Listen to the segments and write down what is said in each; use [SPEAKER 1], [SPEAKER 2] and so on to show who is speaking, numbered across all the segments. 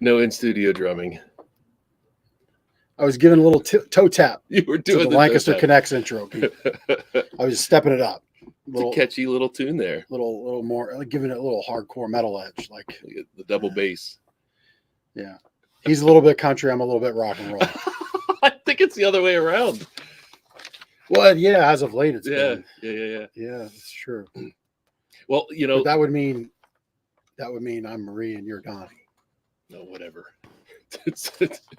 [SPEAKER 1] No in-studio drumming.
[SPEAKER 2] I was giving a little toe tap
[SPEAKER 1] You were
[SPEAKER 2] to
[SPEAKER 1] doing
[SPEAKER 2] the Lancaster Connects intro, Pete. I was stepping it up.
[SPEAKER 1] It's a catchy little tune there.
[SPEAKER 2] Little more, like giving it a little hardcore metal edge, like
[SPEAKER 1] the double bass.
[SPEAKER 2] Yeah, he's a little bit country. I'm a little bit rock and roll.
[SPEAKER 1] I think it's the other way around.
[SPEAKER 2] Well, yeah, as of late, it's been.
[SPEAKER 1] Yeah.
[SPEAKER 2] Yeah, that's true.
[SPEAKER 1] Well,
[SPEAKER 2] but that would mean I'm Marie and you're Donnie.
[SPEAKER 1] No, whatever.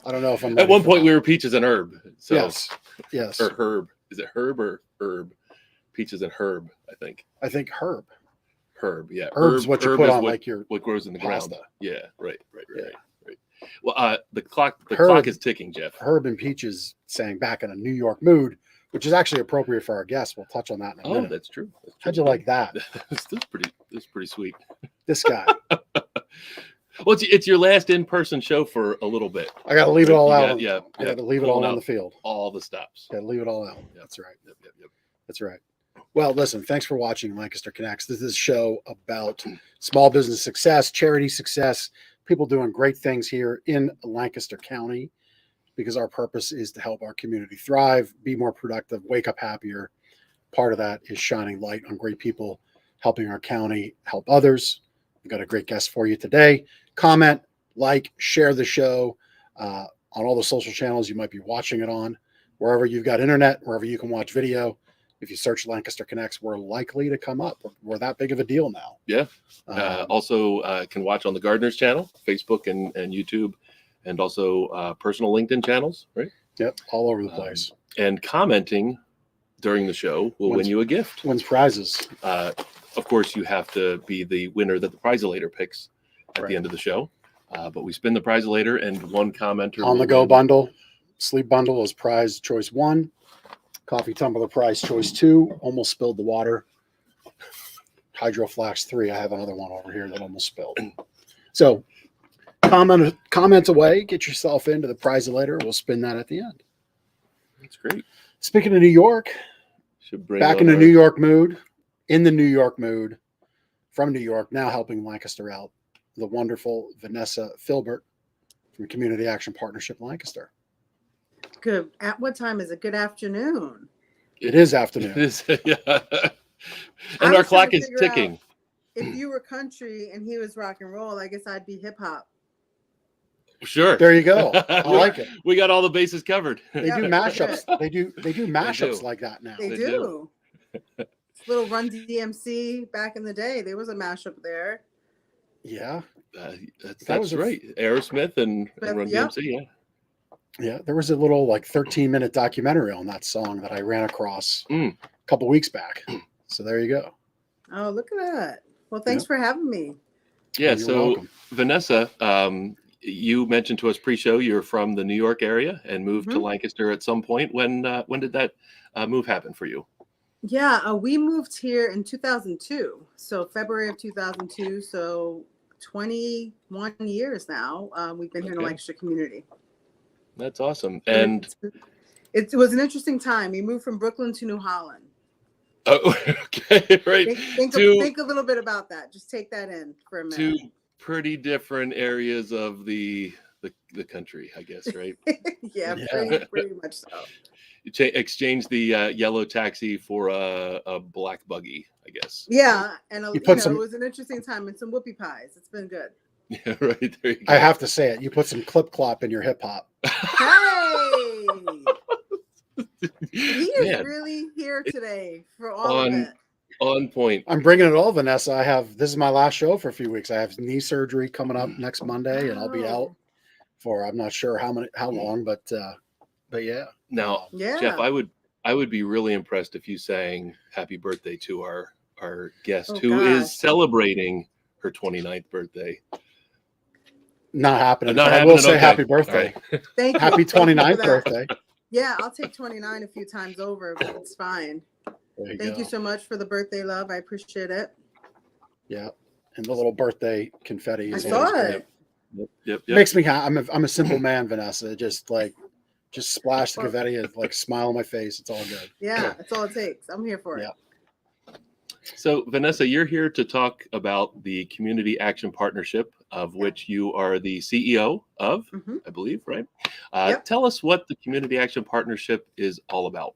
[SPEAKER 2] I don't know if I'm.
[SPEAKER 1] At one point, we were Peaches and Herb. So,
[SPEAKER 2] yes.
[SPEAKER 1] Or Herb. Is it Herb or Herb? Peaches and Herb, I think.
[SPEAKER 2] I think Herb.
[SPEAKER 1] Herb, yeah.
[SPEAKER 2] Herb's what you put on like your
[SPEAKER 1] what grows in the
[SPEAKER 2] pasta.
[SPEAKER 1] ground. Yeah, right. Well, the clock is ticking, Jeff.
[SPEAKER 2] Herb and Peaches sang "Back in a New York Mood," which is actually appropriate for our guests. We'll touch on that in a minute.
[SPEAKER 1] That's true.
[SPEAKER 2] How'd you like that?
[SPEAKER 1] That's pretty sweet.
[SPEAKER 2] This guy.
[SPEAKER 1] Well, it's your last in-person show for a little bit.
[SPEAKER 2] I got to leave it all out.
[SPEAKER 1] Yeah.
[SPEAKER 2] I got to leave it all on the field.
[SPEAKER 1] All the stops.
[SPEAKER 2] Got to leave it all out.
[SPEAKER 1] Yep.
[SPEAKER 2] That's right.
[SPEAKER 1] Yep.
[SPEAKER 2] That's right. Well, listen, thanks for watching Lancaster Connects. This is a show about small business success, charity success, people doing great things here in Lancaster County, because our purpose is to help our community thrive, be more productive, wake up happier. Part of that is shining light on great people, helping our county help others. We've got a great guest for you today. Comment, like, share the show on all the social channels you might be watching it on. Wherever you've got internet, wherever you can watch video. If you search Lancaster Connects, we're likely to come up. We're that big of a deal now.
[SPEAKER 1] Yeah. Also can watch on the Gardeners channel, Facebook and YouTube, and also personal LinkedIn channels, right?
[SPEAKER 2] Yep, all over the place.
[SPEAKER 1] And commenting during the show will win you a gift.
[SPEAKER 2] Wins prizes.
[SPEAKER 1] Of course, you have to be the winner that the Prizelator picks at the end of the show. But we spin the Prizelator, and one commenter
[SPEAKER 2] on the go bundle. Sleep bundle is prize choice 1. Coffee tumbler prize choice 2. Almost spilled the water. Hydro Flask 3. I have another one over here that almost spilled. So comment away. Get yourself into the Prizelator. We'll spin that at the end.
[SPEAKER 1] That's great.
[SPEAKER 2] Speaking of New York, back in the New York mood, in the New York mood, from New York, now helping Lancaster out, the wonderful Vanessa Philbert from Community Action Partnership Lancaster.
[SPEAKER 3] Good. At what time is it? Good afternoon.
[SPEAKER 2] It is afternoon.
[SPEAKER 1] It is, yeah. And our clock is ticking.
[SPEAKER 3] If you were country and he was rock and roll, I guess I'd be hip hop.
[SPEAKER 1] Sure.
[SPEAKER 2] There you go. I like it.
[SPEAKER 1] We got all the bases covered.
[SPEAKER 2] They do mashups. They do mashups like that now.
[SPEAKER 3] They do. Little Run DMC back in the day. There was a mashup there.
[SPEAKER 2] Yeah.
[SPEAKER 1] That's right. Aerosmith and Run DMC, yeah.
[SPEAKER 2] Yeah, there was a little 13-minute documentary on that song that I ran across a couple weeks back. So there you go.
[SPEAKER 3] Oh, look at that. Well, thanks for having me.
[SPEAKER 1] Yeah, so welcome. Vanessa, you mentioned to us pre-show you're from the New York area and moved to Lancaster at some point. When did that move happen for you?
[SPEAKER 3] Yeah, we moved here in 2002. So February of 2002. So 21 years now. We've been here in the Lancaster community.
[SPEAKER 1] That's awesome. And
[SPEAKER 3] it was an interesting time. We moved from Brooklyn to New Holland.
[SPEAKER 1] Oh, okay, right.
[SPEAKER 3] Think a little bit about that. Just take that in for a minute.
[SPEAKER 1] Two pretty different areas of the country, I guess, right?
[SPEAKER 3] Yeah. Pretty much so.
[SPEAKER 1] You exchange the yellow taxi for a black buggy, I guess.
[SPEAKER 3] Yeah, and it was an interesting time and some whoopie pies. It's been good.
[SPEAKER 1] Yeah, right. There you go.
[SPEAKER 2] I have to say it. You put some clip clop in your hip hop.
[SPEAKER 3] Hey, he is really here today for all of it.
[SPEAKER 1] On point.
[SPEAKER 2] I'm bringing it all, Vanessa. This is my last show for a few weeks. I have knee surgery coming up next Monday, and I'll be out for I'm not sure how long, but yeah.
[SPEAKER 1] Now, Jeff, I would be really impressed if you sang "Happy Birthday" to our guest who is celebrating her 29th birthday.
[SPEAKER 2] Not happening. I will say happy birthday.
[SPEAKER 3] Right. Thank you.
[SPEAKER 2] Happy 29th birthday.
[SPEAKER 3] Yeah, I'll take 29 a few times over, but it's fine. Thank you so much for the birthday love. I appreciate it.
[SPEAKER 2] Yeah, and the little birthday confetti.
[SPEAKER 3] I saw it.
[SPEAKER 1] Yep.
[SPEAKER 2] Makes me happy. I'm a simple man, Vanessa. Just splash the confetti and smile on my face. It's all good.
[SPEAKER 3] Yeah, that's all it takes. I'm here for it.
[SPEAKER 1] So, Vanessa, you're here to talk about the Community Action Partnership, of which you are the CEO of, I believe, right?
[SPEAKER 3] Yep.
[SPEAKER 1] Tell us what the Community Action Partnership is all about.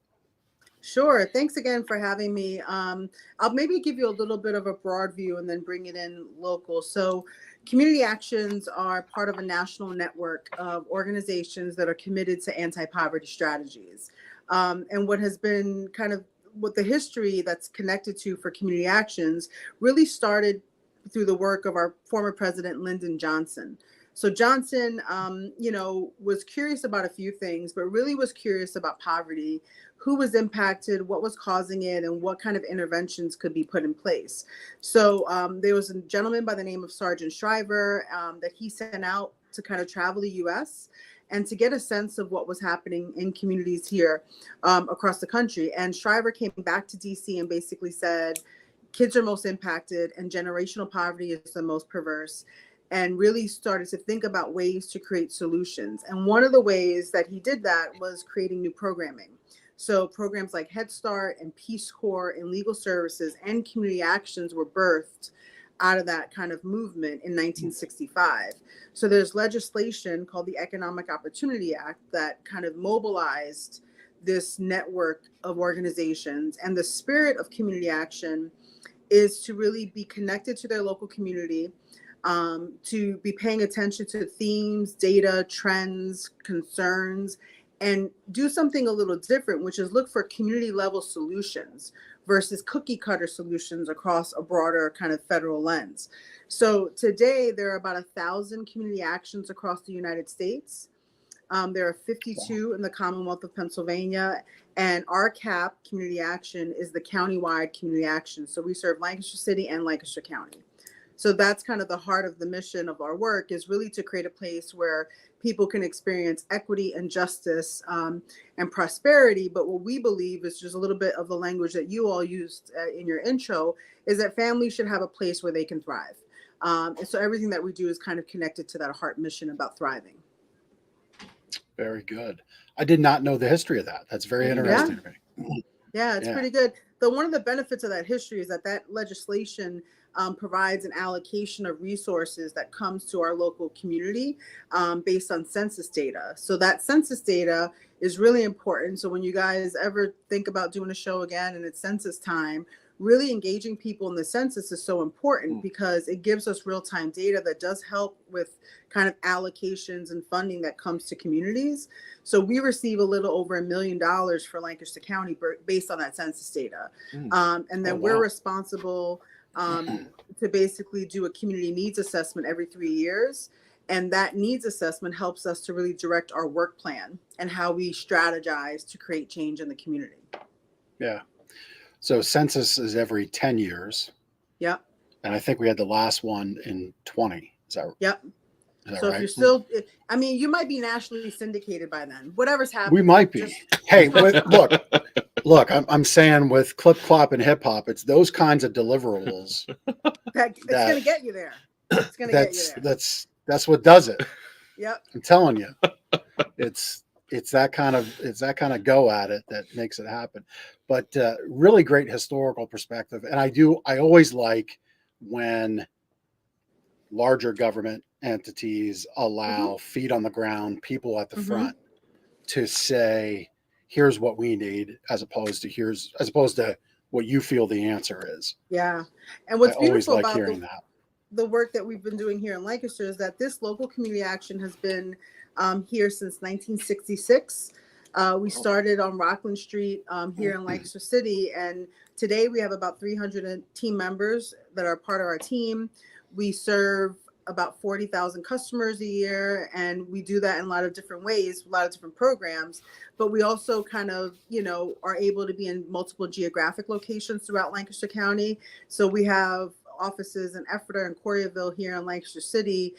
[SPEAKER 3] Sure. Thanks again for having me. I'll maybe give you a little bit of a broad view and then bring it in local. So, community actions are part of a national network of organizations that are committed to anti-poverty strategies. And what has been kind of what the history that's connected to for community actions really started through the work of our former president, Lyndon Johnson. So Johnson, was curious about a few things, but really was curious about poverty, who was impacted, what was causing it, and what kind of interventions could be put in place. So there was a gentleman by the name of Sergeant Shriver that he sent out to kind of travel the U.S. and to get a sense of what was happening in communities here across the country. And Shriver came back to D.C. and basically said, kids are most impacted and generational poverty is the most perverse, and really started to think about ways to create solutions. And one of the ways that he did that was creating new programming. So programs like Head Start and Peace Corps and legal services and community actions were birthed out of that kind of movement in 1965. So there's legislation called the Economic Opportunity Act that kind of mobilized this network of organizations. And the spirit of community action is to really be connected to their local community, to be paying attention to themes, data, trends, concerns, and do something a little different, which is look for community level solutions versus cookie cutter solutions across a broader kind of federal lens. So today there are about 1,000 community actions across the United States. There are 52 in the Commonwealth of Pennsylvania, and our CAP, Community Action, is the county-wide community action. So we serve Lancaster City and Lancaster County. So that's kind of the heart of the mission of our work, is really to create a place where people can experience equity and justice and prosperity. But what we believe is just a little bit of the language that you all used in your intro, is that families should have a place where they can thrive. And so everything that we do is kind of connected to that heart mission about thriving.
[SPEAKER 2] Very good. I did not know the history of that. That's very interesting to me.
[SPEAKER 3] Yeah, it's pretty good. Though one of the benefits of that history is that legislation provides an allocation of resources that comes to our local community based on census data. So that census data is really important. So when you guys ever think about doing a show again and it's census time, really engaging people in the census is so important because it gives us real-time data that does help with kind of allocations and funding that comes to communities. So we receive a little over $1 million for Lancaster County based on that census data. And then we're responsible to basically do a community needs assessment every 3 years. And that needs assessment helps us to really direct our work plan and how we strategize to create change in the community.
[SPEAKER 2] Yeah. So census is every 10 years.
[SPEAKER 3] Yep.
[SPEAKER 2] And I think we had the last one in 20. Is that
[SPEAKER 3] Yep.
[SPEAKER 2] Is that
[SPEAKER 3] so
[SPEAKER 2] right?
[SPEAKER 3] if you're still, I mean, you might be nationally syndicated by then. Whatever's happening.
[SPEAKER 2] We might be. Hey, look, I'm saying with clip clop and hip hop, it's those kinds of deliverables.
[SPEAKER 3] It's going to get you there. It's going to get you there.
[SPEAKER 2] That's what does it.
[SPEAKER 3] Yep.
[SPEAKER 2] I'm telling you, it's that kind of go at it that makes it happen. But really great historical perspective. And I always like when larger government entities allow feet on the ground, people at the front to say, here's what we need, as opposed to what you feel the answer is.
[SPEAKER 3] Yeah. And what's beautiful
[SPEAKER 2] like
[SPEAKER 3] about
[SPEAKER 2] hearing that.
[SPEAKER 3] The work that we've been doing here in Lancaster is that this local community action has been here since 1966. We started on Rockland Street here in Lancaster City, and today we have about 300 team members that are part of our team. We serve about 40,000 customers a year, and we do that in a lot of different ways, a lot of different programs. But we also kind of, are able to be in multiple geographic locations throughout Lancaster County. So we have offices in Ephrata and Collierville here in Lancaster City,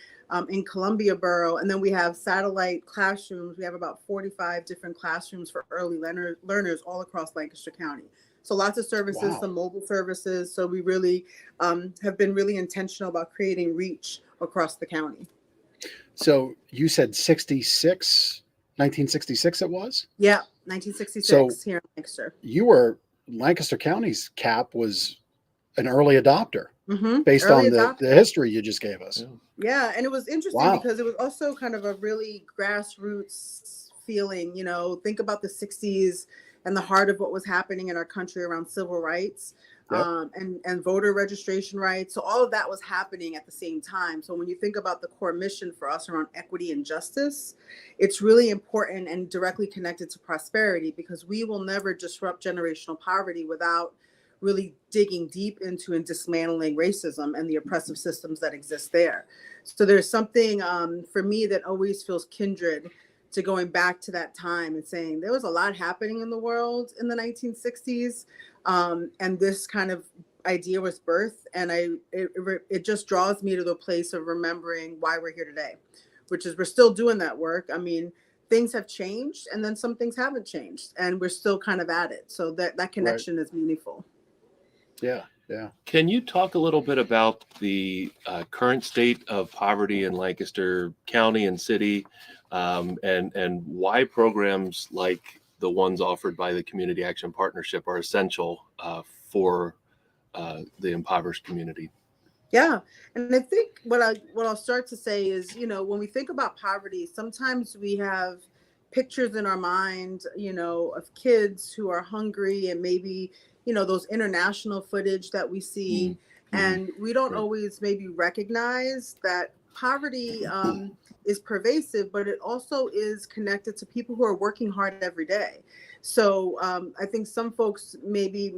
[SPEAKER 3] in Columbia Borough. And then we have satellite classrooms. We have about 45 different classrooms for early learners all across Lancaster County. So lots of services, some mobile services. So we really have been really intentional about creating reach across the county.
[SPEAKER 2] So you said 1966 it was?
[SPEAKER 3] Yeah, 1966 here in Lancaster.
[SPEAKER 2] Lancaster County's cap was an early adopter based
[SPEAKER 3] Early
[SPEAKER 2] on the
[SPEAKER 3] adopter.
[SPEAKER 2] history you just gave us.
[SPEAKER 3] Yeah, and it was interesting
[SPEAKER 2] Wow.
[SPEAKER 3] because it was also kind of a really grassroots feeling. You know, think about the 60s and the heart of what was happening in our country around civil rights,
[SPEAKER 2] Yep.
[SPEAKER 3] and voter registration rights. So all of that was happening at the same time. So when you think about the core mission for us around equity and justice, it's really important and directly connected to prosperity, because we will never disrupt generational poverty without really digging deep into and dismantling racism and the oppressive systems that exist there. So there's something for me that always feels kindred to going back to that time and saying there was a lot happening in the world in the 1960s, and this kind of idea was birthed, and it just draws me to the place of remembering why we're here today, which is we're still doing that work. I mean, things have changed, and then some things haven't changed, and we're still kind of at it. So that connection is meaningful.
[SPEAKER 2] Yeah. Yeah.
[SPEAKER 1] Can you talk a little bit about the current state of poverty in Lancaster County and City, and why programs like the ones offered by the Community Action Partnership are essential for the impoverished community?
[SPEAKER 3] Yeah, and I think what I'll start to say is, you know, when we think about poverty, sometimes we have pictures in our mind, you know, of kids who are hungry, and maybe, you know, those international footage that we see, and we don't
[SPEAKER 1] Right.
[SPEAKER 3] always maybe recognize that poverty is pervasive, but it also is connected to people who are working hard every day. So I think some folks maybe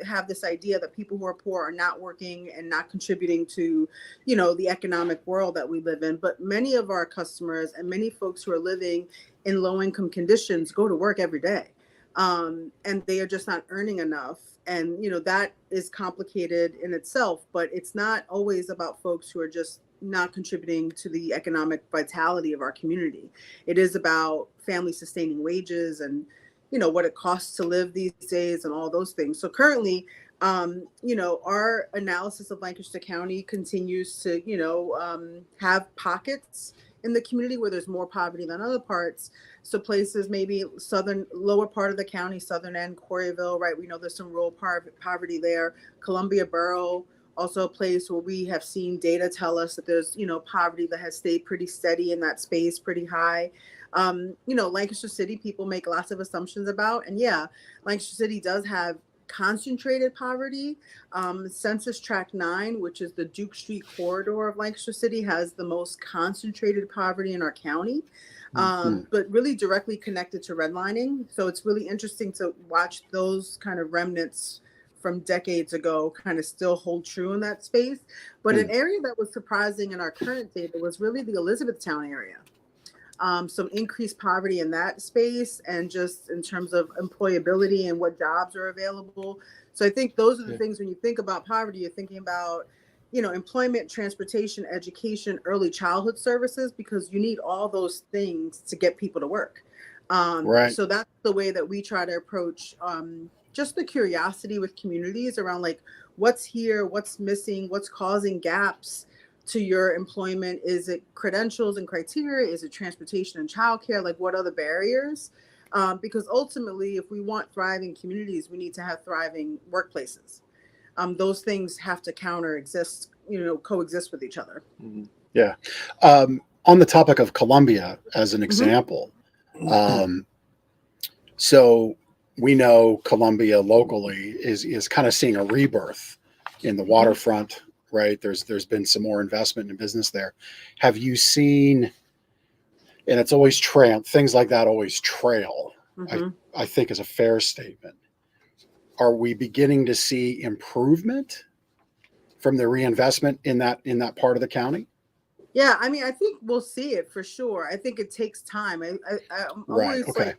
[SPEAKER 3] have this idea that people who are poor are not working and not contributing to, you know, the economic world that we live in. But many of our customers and many folks who are living in low income conditions go to work every day, and they are just not earning enough. And you know, that is complicated in itself. But it's not always about folks who are just not contributing to the economic vitality of our community. It is about family sustaining wages, and you know what it costs to live these days, and all those things. So currently, you know, our analysis of Lancaster County continues to, you know, have pockets in the community where there's more poverty than other parts. So places maybe lower part of the county, southern end, Quarryville, right? We know there's some rural poverty there. Columbia Borough, also a place where we have seen data tell us that there's, you know, poverty that has stayed pretty steady in that space, pretty high. You know, Lancaster City, people make lots of assumptions about, and yeah, Lancaster City does have concentrated poverty. Census Tract 9, which is the Duke Street corridor of Lancaster City, has the most concentrated poverty in our county, but really directly connected to redlining. So it's really interesting to watch those kind of remnants from decades ago kind of still hold true in that space. But an area that was surprising in our current data was really the Elizabethtown area. Some increased poverty in that space, and just in terms of employability and what jobs are available. So I think those are the things when you think about poverty, you're thinking about, you know, employment, transportation, education, early childhood services, because you need all those things to get people to work.
[SPEAKER 2] Right.
[SPEAKER 3] So that's the way that we try to approach just the curiosity with communities around like what's here, what's missing, what's causing gaps to your employment. Is it credentials and criteria? Is it transportation and childcare? Like what are the barriers? Because ultimately, if we want thriving communities, we need to have thriving workplaces. Those things have to coexist with each other.
[SPEAKER 2] Yeah. On the topic of Columbia, as an example, so we know Columbia locally is kind of seeing a rebirth in the waterfront, right? There's been some more investment in business there. Have you seen, and it's always things like that always trail, I think is a fair statement. Are we beginning to see improvement from the reinvestment in that part of the county?
[SPEAKER 3] Yeah, I mean, I think we'll see it for sure. I think it takes time. I'm always like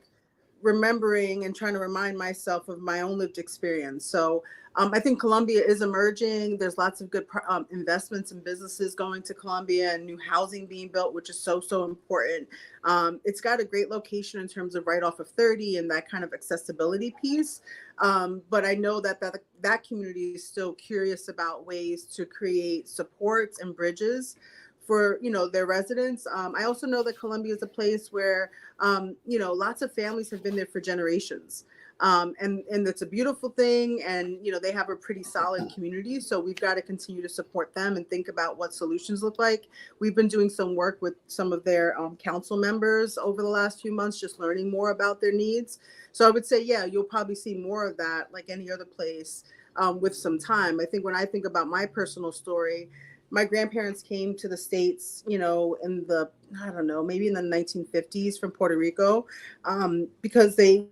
[SPEAKER 3] remembering and trying to remind myself of my own lived experience. So I think Columbia is emerging. There's lots of good investments and businesses going to Columbia, and new housing being built, which is so important. It's got a great location in terms of right off of 30 and that kind of accessibility piece. But I know that community is still curious about ways to create supports and bridges for, you know, their residents. I also know that Columbia is a place where, you know, lots of families have been there for generations. And it's a beautiful thing. And, they have a pretty solid community. So we've got to continue to support them and think about what solutions look like. We've been doing some work with some of their council members over the last few months, just learning more about their needs. So I would say, yeah, you'll probably see more of that like any other place with some time. I think when I think about my personal story, my grandparents came to the States, in the, I don't know, maybe in the 1950s from Puerto Rico, because they,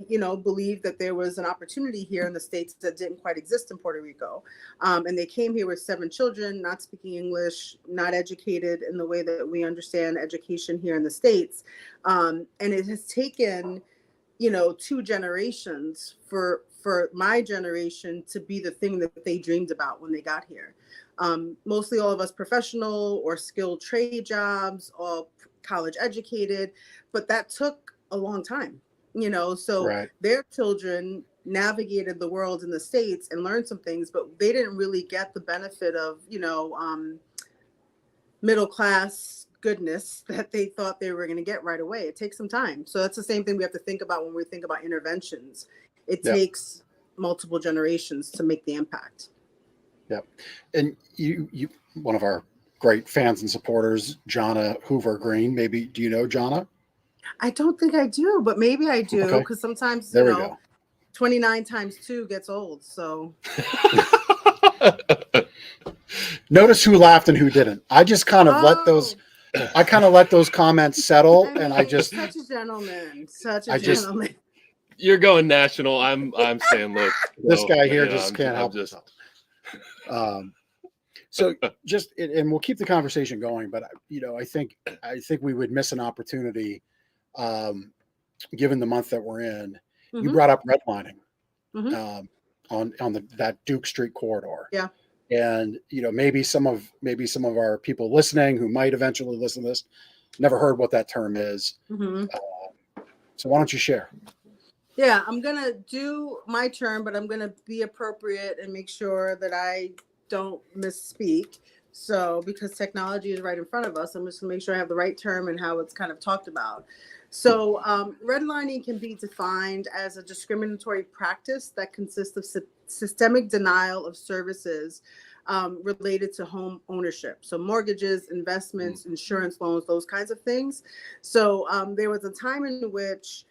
[SPEAKER 3] believed that there was an opportunity here in the States that didn't quite exist in Puerto Rico. And they came here with 7 children, not speaking English, not educated in the way that we understand education here in the States. And it has taken, 2 generations for my generation to be the thing that they dreamed about when they got here. Mostly all of us professional or skilled trade jobs, all college educated, but that took a long time, so
[SPEAKER 2] Right.
[SPEAKER 3] their children navigated the world in the States and learned some things, but they didn't really get the benefit of, middle class goodness that they thought they were going to get right away. It takes some time. So that's the same thing we have to think about when we think about interventions. It
[SPEAKER 2] Yep.
[SPEAKER 3] takes multiple generations to make the impact.
[SPEAKER 2] Yep. And you, one of our great fans and supporters, Jonna Hoover Green. Maybe, do you know Jonna?
[SPEAKER 3] I don't think I do, but maybe I do,
[SPEAKER 2] Okay.
[SPEAKER 3] because sometimes,
[SPEAKER 2] There we go.
[SPEAKER 3] 29 times 2 gets old. So
[SPEAKER 2] Notice who laughed and who didn't. I just kind of let those.
[SPEAKER 3] Oh,
[SPEAKER 2] I kind of let those comments settle, and I
[SPEAKER 3] mean,
[SPEAKER 2] just.
[SPEAKER 3] such a gentleman, such a
[SPEAKER 2] I just-
[SPEAKER 3] gentleman.
[SPEAKER 1] You're going national. I'm saying, look,
[SPEAKER 2] This
[SPEAKER 1] so,
[SPEAKER 2] guy here
[SPEAKER 1] you know,
[SPEAKER 2] just can't help himself. So just, and we'll keep the conversation going, but I think we would miss an opportunity, given the month that we're in. You
[SPEAKER 3] Mhm.
[SPEAKER 2] brought up redlining,
[SPEAKER 3] Mhm.
[SPEAKER 2] on that Duke Street corridor.
[SPEAKER 3] Yeah.
[SPEAKER 2] And maybe some of our people listening who might eventually listen to this never heard what that term is.
[SPEAKER 3] Mhm.
[SPEAKER 2] So why don't you share?
[SPEAKER 3] Yeah, I'm going to do my turn, but I'm going to be appropriate and make sure that I don't misspeak. So, because technology is right in front of us, I'm just going to make sure I have the right term and how it's kind of talked about. So, redlining can be defined as a discriminatory practice that consists of systemic denial of services related to home ownership. So, mortgages, investments, insurance loans, those kinds of things. So, there was a time in which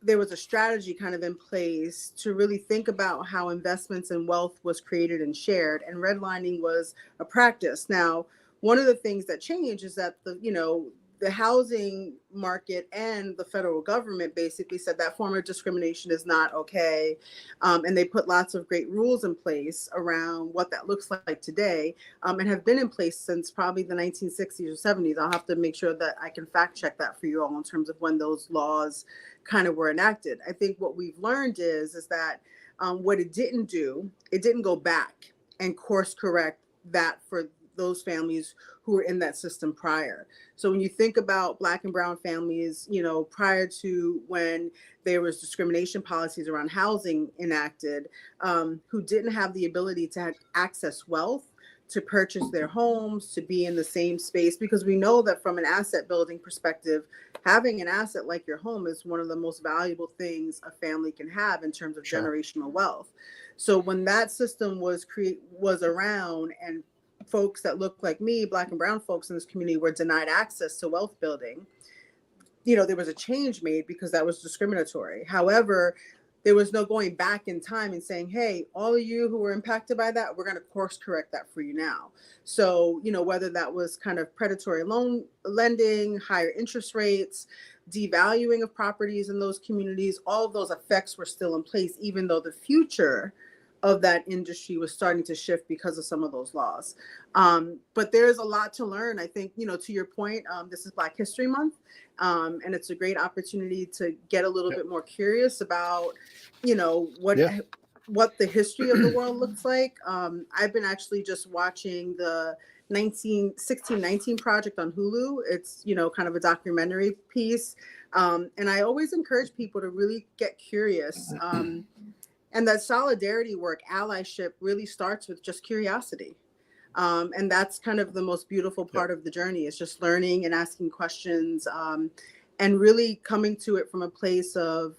[SPEAKER 3] there was a strategy kind of in place to really think about how investments and wealth was created and shared, and redlining was a practice. Now, one of the things that changed is that the housing market and the federal government basically said that form of discrimination is not okay, and they put lots of great rules in place around what that looks like today, and have been in place since probably the 1960s or 70s. I'll have to make sure that I can fact check that for you all in terms of when those laws kind of were enacted. I think what we've learned is that what it didn't do, it didn't go back and course correct that for those families who were in that system prior. So when you think about Black and brown families, prior to when there was discrimination policies around housing enacted, who didn't have the ability to access wealth, to purchase their homes, to be in the same space, because we know that from an asset building perspective, having an asset like your home is one of the most valuable things a family can have in terms of
[SPEAKER 2] Sure.
[SPEAKER 3] generational wealth. So when that system was around, and folks that look like me, Black and brown folks in this community, were denied access to wealth building, there was a change made because that was discriminatory. However, there was no going back in time and saying, hey, all of you who were impacted by that, we're going to course correct that for you now. So, whether that was kind of predatory loan lending, higher interest rates, devaluing of properties in those communities, all of those effects were still in place, even though the future of that industry was starting to shift because of some of those laws. But there's a lot to learn. I think, to your point, this is Black History Month. And it's a great opportunity to get a little bit more curious about, what the history of the world looks like. I've been actually just watching the 1619 Project on Hulu. It's, kind of a documentary piece. And I always encourage people to really get curious. And that solidarity work, allyship, really starts with just curiosity. And that's kind of the most beautiful part of the journey, is just learning and asking questions, and really coming to it from a place of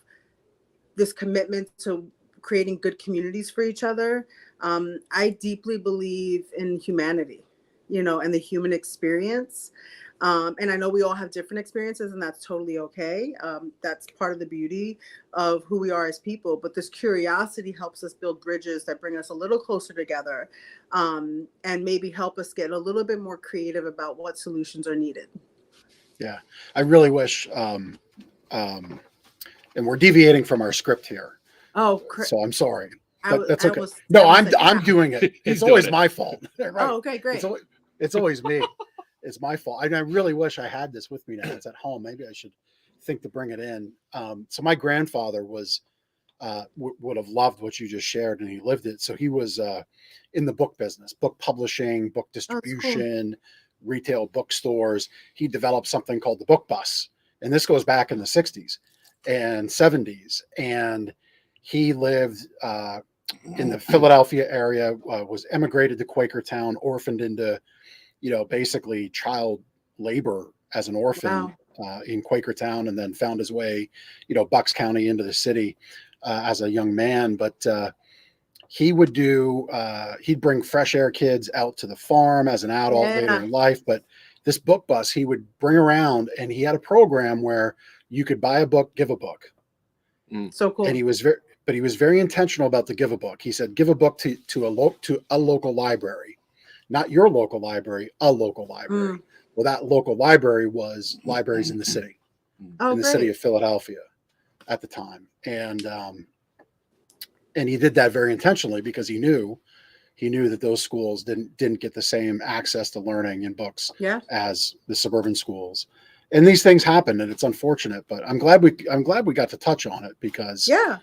[SPEAKER 3] this commitment to creating good communities for each other. I deeply believe in humanity, and the human experience. And I know we all have different experiences, and that's totally okay. That's part of the beauty of who we are as people. But this curiosity helps us build bridges that bring us a little closer together, and maybe help us get a little bit more creative about what solutions are needed.
[SPEAKER 2] Yeah, I really wish, and we're deviating from our script here,
[SPEAKER 3] Oh,
[SPEAKER 2] so I'm sorry,
[SPEAKER 3] I
[SPEAKER 2] but that's
[SPEAKER 3] I
[SPEAKER 2] okay.
[SPEAKER 3] was.
[SPEAKER 2] No,
[SPEAKER 3] I was
[SPEAKER 2] I'm
[SPEAKER 3] like,
[SPEAKER 2] I'm
[SPEAKER 3] yeah.
[SPEAKER 2] doing it.
[SPEAKER 1] He's
[SPEAKER 2] It's
[SPEAKER 1] doing
[SPEAKER 2] always
[SPEAKER 1] it.
[SPEAKER 2] my fault, right?
[SPEAKER 3] Oh, okay, great.
[SPEAKER 2] It's always me. It's my fault. And I really wish I had this with me now. It's at home. Maybe I should think to bring it in. So my grandfather was would have loved what you just shared, and he lived it. So he was in the book business, book publishing, book
[SPEAKER 3] Oh, that's cool.
[SPEAKER 2] distribution, retail bookstores. He developed something called the book bus, and this goes back in the 60s and 70s. And he lived in the Philadelphia area, was emigrated to Quakertown, orphaned into, basically child labor as an orphan
[SPEAKER 3] Wow.
[SPEAKER 2] in Quakertown, and then found his way, Bucks County into the city as a young man. But he would he'd bring fresh air kids out to the farm as an adult later
[SPEAKER 3] Yeah.
[SPEAKER 2] in life. But this book bus he would bring around, and he had a program where you could buy a book, give a book.
[SPEAKER 3] So cool.
[SPEAKER 2] And he was very intentional about the give a book. He said, give a book to a local library, not your local library, a local library. Well, that local library was libraries in the city,
[SPEAKER 3] Oh,
[SPEAKER 2] in the city
[SPEAKER 3] great.
[SPEAKER 2] of Philadelphia at the time. And he did that very intentionally because he knew that those schools didn't get the same access to learning and books
[SPEAKER 3] Yeah.
[SPEAKER 2] as the suburban schools. And these things happen, and it's unfortunate, but I'm glad we got to touch on it, because
[SPEAKER 3] Yeah.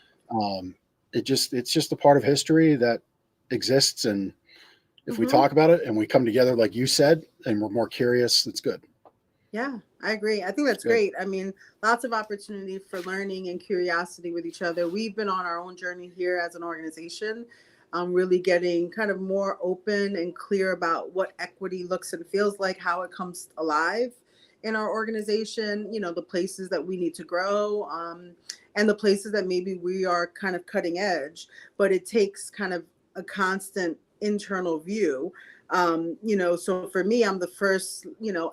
[SPEAKER 2] it's just a part of history that exists. And if we
[SPEAKER 3] Mhm.
[SPEAKER 2] talk about it and we come together, like you said, and we're more curious, it's good.
[SPEAKER 3] Yeah, I agree. I think that's
[SPEAKER 2] Good.
[SPEAKER 3] great. I mean, lots of opportunity for learning and curiosity with each other. We've been on our own journey here as an organization, really getting kind of more open and clear about what equity looks and feels like, how it comes alive in our organization, the places that we need to grow, and the places that maybe we are kind of cutting edge, but it takes kind of a constant internal view. So for me, I'm the first,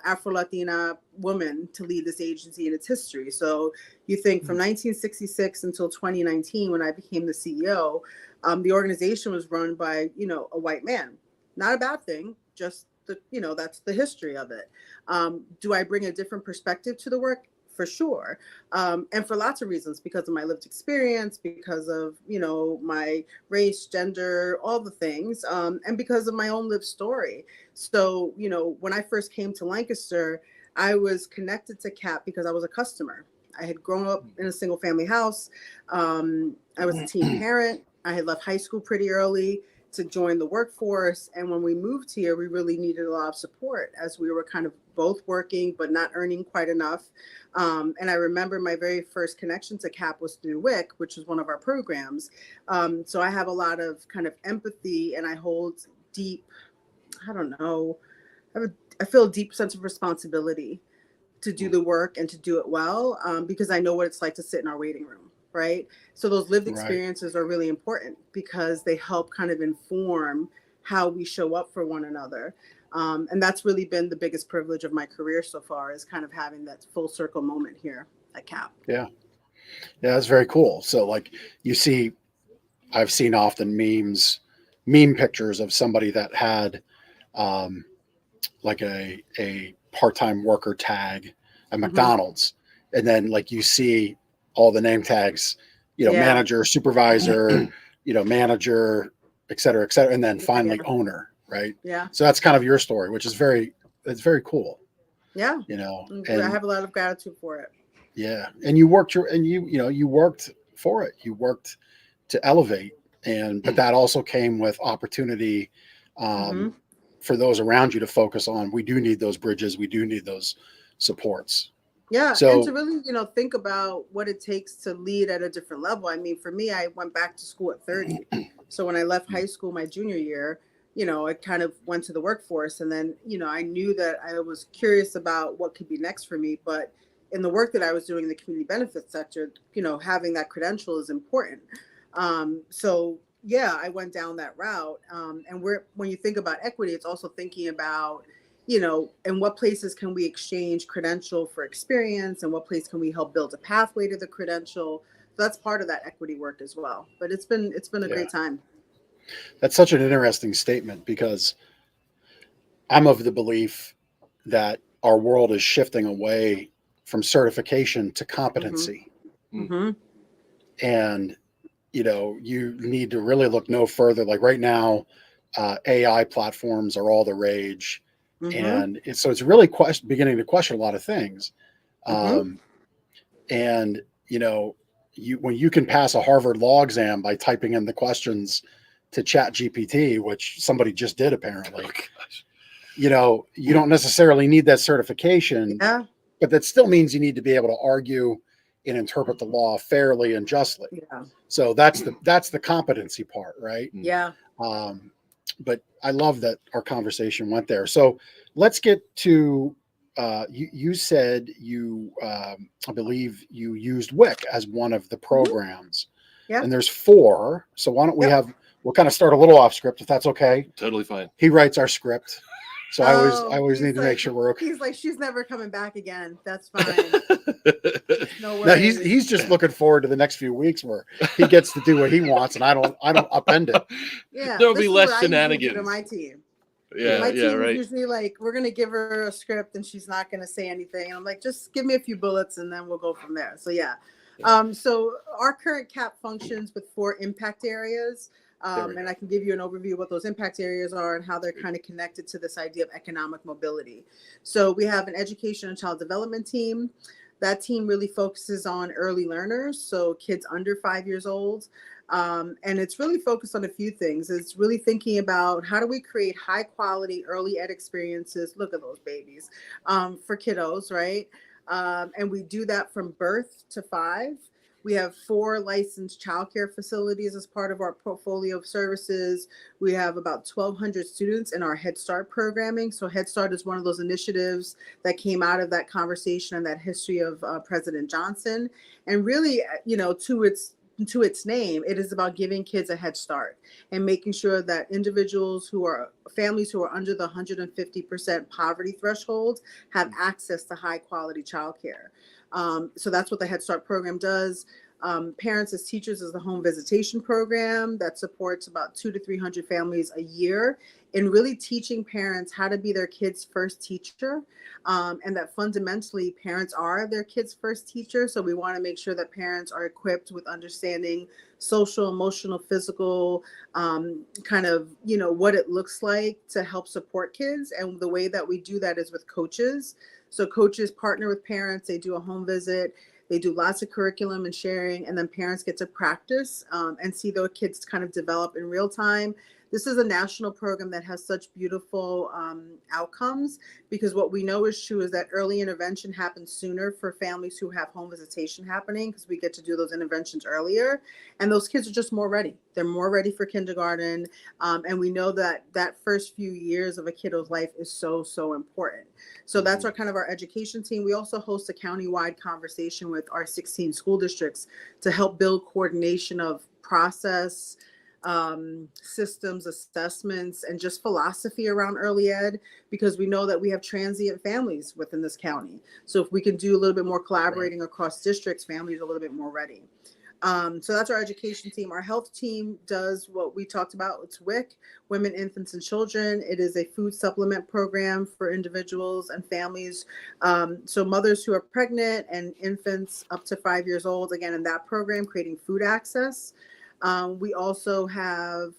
[SPEAKER 3] Afro-Latina woman to lead this agency in its history. So you think from 1966 until 2019, when I became the CEO, the organization was run by, a white man. Not a bad thing, just that's the history of it. Do I bring a different perspective to the work? For sure. And for lots of reasons, because of my lived experience, because of, my race, gender, all the things, and because of my own lived story. So, when I first came to Lancaster, I was connected to CAP because I was a customer. I had grown up in a single family house. I was a teen parent. I had left high school pretty early to join the workforce. And when we moved here, we really needed a lot of support, as we were kind of both working, but not earning quite enough. And I remember my very first connection to CAP was through WIC, which was one of our programs. So I have a lot of kind of empathy, and I hold deep, I don't know, I feel a deep sense of responsibility to do the work and to do it well, because I know what it's like to sit in our waiting room, right? So those lived
[SPEAKER 2] Right.
[SPEAKER 3] experiences are really important because they help kind of inform how we show up for one another. And that's really been the biggest privilege of my career so far, is kind of having that full circle moment here at CAP.
[SPEAKER 2] Yeah. Yeah, that's very cool. So like I've seen often meme pictures of somebody that had like a part-time worker tag at McDonald's. And then like you see all the name tags,
[SPEAKER 3] Yeah.
[SPEAKER 2] manager, supervisor, manager, et cetera, and then finally owner, right?
[SPEAKER 3] Yeah.
[SPEAKER 2] So that's kind of your story, which is it's very cool,
[SPEAKER 3] Yeah.
[SPEAKER 2] and
[SPEAKER 3] I have a lot of gratitude for it.
[SPEAKER 2] yeah. And you worked you worked for it. You worked to elevate, but that also came with opportunity for those around you to focus on. We do need those bridges. We do need those supports.
[SPEAKER 3] Yeah,
[SPEAKER 2] So,
[SPEAKER 3] and to really, think about what it takes to lead at a different level. I mean, for me, I went back to school at 30. So when I left high school my junior year, I kind of went to the workforce, and then, I knew that I was curious about what could be next for me. But, in the work that I was doing in the community benefits sector, having that credential is important. So yeah, I went down that route. And when you think about equity, it's also thinking about, in what places can we exchange credential for experience, and what place can we help build a pathway to the credential. So that's part of that equity work as well. But it's been a
[SPEAKER 2] Yeah.
[SPEAKER 3] great time.
[SPEAKER 2] That's such an interesting statement, because I'm of the belief that our world is shifting away from certification to competency.
[SPEAKER 3] Mm-hmm.
[SPEAKER 2] And, you need to really look no further. Like right now, AI platforms are all the rage.
[SPEAKER 3] Mm-hmm.
[SPEAKER 2] And so it's really beginning to question a lot of things.
[SPEAKER 3] Mm-hmm.
[SPEAKER 2] And, when you can pass a Harvard law exam by typing in the questions to Chat GPT, which somebody just did apparently,
[SPEAKER 1] Oh, gosh.
[SPEAKER 2] you don't necessarily need that certification,
[SPEAKER 3] Yeah.
[SPEAKER 2] but that still means you need to be able to argue and interpret the law fairly and justly.
[SPEAKER 3] Yeah.
[SPEAKER 2] So that's the competency part, right?
[SPEAKER 3] Yeah.
[SPEAKER 2] But I love that our conversation went there. So let's get to you said you I believe you used WIC as one of the programs.
[SPEAKER 3] Yeah.
[SPEAKER 2] And there's 4. So why don't we
[SPEAKER 3] Yep.
[SPEAKER 2] we'll kind of start a little off script, if that's okay.
[SPEAKER 1] Totally fine.
[SPEAKER 2] He writes our script. So I always
[SPEAKER 3] he's
[SPEAKER 2] need to make sure we're okay.
[SPEAKER 3] He's like, she's never coming back again. That's fine. No
[SPEAKER 2] No,
[SPEAKER 3] worries.
[SPEAKER 2] he's just looking forward to the next few weeks where he gets to do what he wants, and I don't upend it.
[SPEAKER 3] Yeah,
[SPEAKER 1] There'll
[SPEAKER 3] this
[SPEAKER 1] be
[SPEAKER 3] is
[SPEAKER 1] less
[SPEAKER 3] what I usually do
[SPEAKER 1] shenanigans.
[SPEAKER 3] to my team.
[SPEAKER 1] Yeah,
[SPEAKER 3] My
[SPEAKER 1] yeah,
[SPEAKER 3] team is
[SPEAKER 1] right.
[SPEAKER 3] usually like, we're gonna give her a script and she's not gonna say anything. And I'm like, just give me a few bullets and then we'll go from there. So yeah. So our current CAP functions with 4 impact areas. And I can give you an overview of what those impact areas are and how they're kind of connected to this idea of economic mobility. So we have an education and child development team. That team really focuses on early learners, so kids under 5 years old. And it's really focused on a few things. It's really thinking about how do we create high quality early ed experiences. Look at those babies, for kiddos, right? And we do that from birth to 5. We have 4 licensed childcare facilities as part of our portfolio of services. We have about 1,200 students in our Head Start programming. So Head Start is one of those initiatives that came out of that conversation and that history of President Johnson. And really, to its name, it is about giving kids a head start and making sure that families who are under the 150% poverty threshold have access to high quality childcare. So that's what the Head Start program does. Parents as Teachers is the home visitation program that supports about 200 to 300 families a year in really teaching parents how to be their kids' first teacher, and that fundamentally parents are their kids' first teacher. So we want to make sure that parents are equipped with understanding social, emotional, physical, kind of, what it looks like to help support kids. And the way that we do that is with coaches. So coaches partner with parents, they do a home visit, they do lots of curriculum and sharing, and then parents get to practice and see their kids kind of develop in real time. This is a national program that has such beautiful outcomes, because what we know is true is that early intervention happens sooner for families who have home visitation happening, because we get to do those interventions earlier. And those kids are just more ready. They're more ready for kindergarten. And we know that that first few years of a kiddo's life is so, so important. So that's our kind of our education team. We also host a county-wide conversation with our 16 school districts to help build coordination of process, systems, assessments, and just philosophy around early ed, because we know that we have transient families within this county. So if we can do a little bit more collaborating across districts, families are a little bit more ready. So that's our education team. Our health team does what we talked about. It's WIC, Women, Infants, and Children. It is a food supplement program for individuals and families. So mothers who are pregnant and infants up to 5 years old, again, in that program, creating food access. We also have,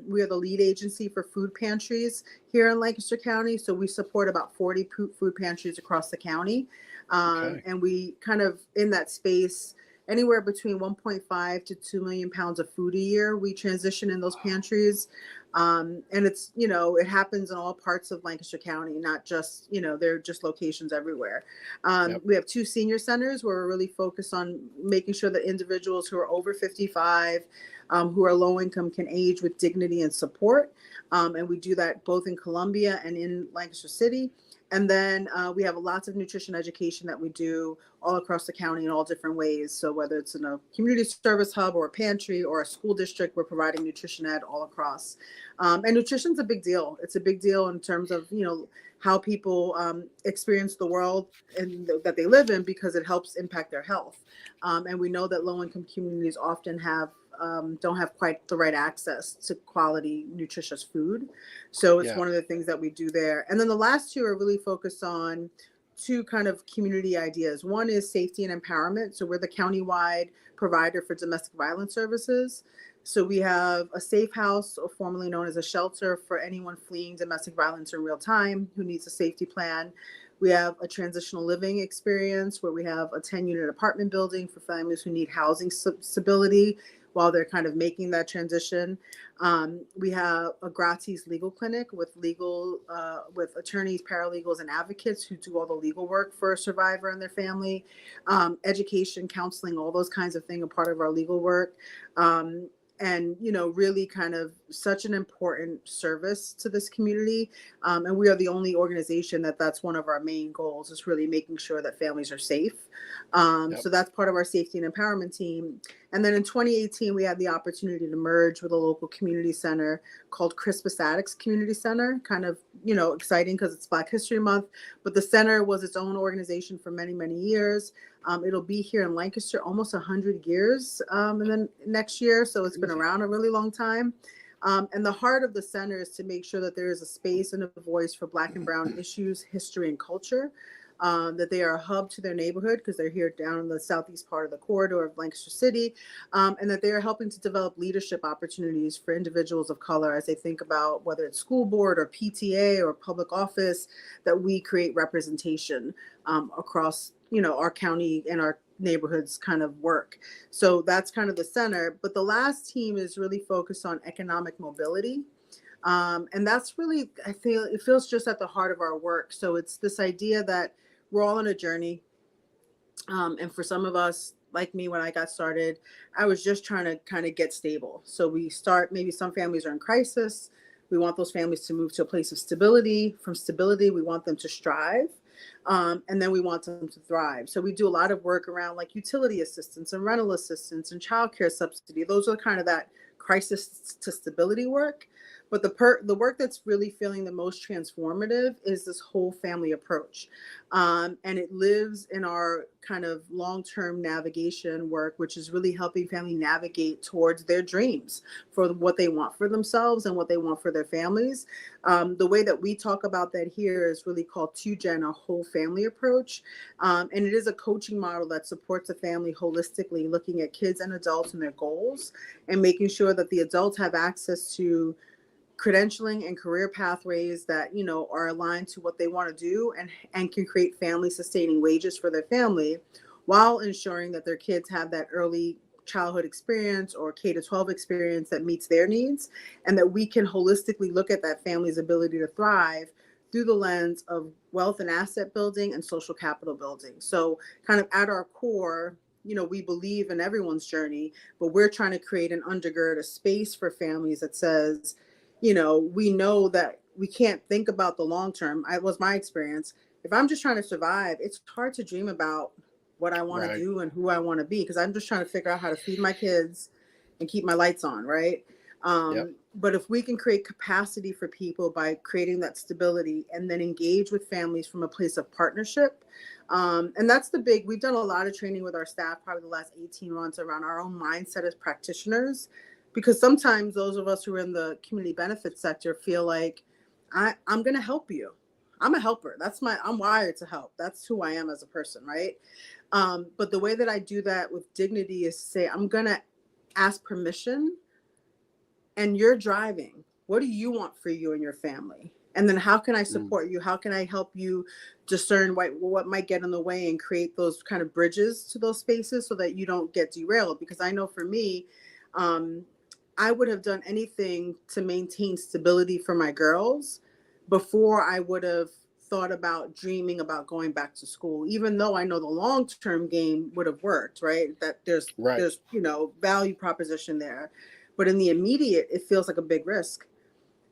[SPEAKER 3] we are the lead agency for food pantries here in Lancaster County. So we support about 40 food pantries across the county. And we kind of, in that space, anywhere between 1.5 to 2 million pounds of food a year we transition in those pantries. And it's, it happens in all parts of Lancaster County, not just, there are just locations everywhere. We have 2 senior centers where we're really focused on making sure that individuals who are over 55, who are low income, can age with dignity and support. And we do that both in Columbia and in Lancaster City. And then we have lots of nutrition education that we do all across the county in all different ways. So whether it's in a community service hub or a pantry or a school district, we're providing nutrition ed all across. And nutrition's a big deal. It's a big deal in terms of, how people experience the world and that they live in, because it helps impact their health. And we know that low-income communities often don't have quite the right access to quality, nutritious food. So it's one of the things that we do there. And then the last two are really focused on two kind of community ideas. One is safety and empowerment. So we're the countywide provider for domestic violence services. So we have a safe house, or formerly known as a shelter, for anyone fleeing domestic violence in real time who needs a safety plan. We have a transitional living experience where we have a 10-unit apartment building for families who need housing stability while they're kind of making that transition. We have a gratis legal clinic with attorneys, paralegals, and advocates who do all the legal work for a survivor and their family. Education, counseling, all those kinds of things are part of our legal work. And really kind of such an important service to this community. And we are the only organization that's one of our main goals, is really making sure that families are safe. So that's part of our safety and empowerment team. And then in 2018, we had the opportunity to merge with a local community center called Crispus Attucks Community Center. Kind of, exciting because it's Black History Month, but the center was its own organization for many, many years. It'll be here in Lancaster almost 100 years, and then next year. So it's been around a really long time. And the heart of the center is to make sure that there is a space and a voice for Black and Brown issues, history, and culture. That they are a hub to their neighborhood because they're here down in the southeast part of the corridor of Lancaster City, and that they are helping to develop leadership opportunities for individuals of color as they think about whether it's school board or PTA or public office, that we create representation across our county and our neighborhoods kind of work. So that's kind of the center. But the last team is really focused on economic mobility. And that's really, it feels just at the heart of our work. So it's this idea that we're all on a journey. And for some of us, like me, when I got started, I was just trying to kind of get stable. So maybe some families are in crisis. We want those families to move to a place of stability. From stability, we want them to strive. And then we want them to thrive. So we do a lot of work around like utility assistance and rental assistance and childcare subsidy. Those are kind of that crisis to stability work. But the work that's really feeling the most transformative is this whole family approach. And it lives in our kind of long-term navigation work, which is really helping family navigate towards their dreams for what they want for themselves and what they want for their families. The way that we talk about that here is really called 2Gen, a whole family approach. And it is a coaching model that supports a family holistically, looking at kids and adults and their goals, and making sure that the adults have access to credentialing and career pathways that are aligned to what they want to do, and can create family sustaining wages for their family, while ensuring that their kids have that early childhood experience or K-12 experience that meets their needs, and that we can holistically look at that family's ability to thrive through the lens of wealth and asset building and social capital building. So kind of at our core, we believe in everyone's journey, but we're trying to create and undergird a space for families that says, we know that we can't think about the long term. It was my experience. If I'm just trying to survive, it's hard to dream about what I want to do and who I want to be, because I'm just trying to figure out how to feed my kids and keep my lights on, right? But if we can create capacity for people by creating that stability, and then engage with families from a place of partnership, and that's we've done a lot of training with our staff, probably the last 18 months, around our own mindset as practitioners. Because sometimes those of us who are in the community benefits sector feel like, I'm going to help you. I'm a helper. I'm wired to help. That's who I am as a person, right? But the way that I do that with dignity is to say, I'm going to ask permission, and you're driving. What do you want for you and your family? And then how can I support you? How can I help you discern what might get in the way, and create those kind of bridges to those spaces so that you don't get derailed? Because I know for me, I would have done anything to maintain stability for my girls before I would have thought about dreaming about going back to school, even though I know the long-term game would have worked, right? That there's value proposition there. But in the immediate, it feels like a big risk.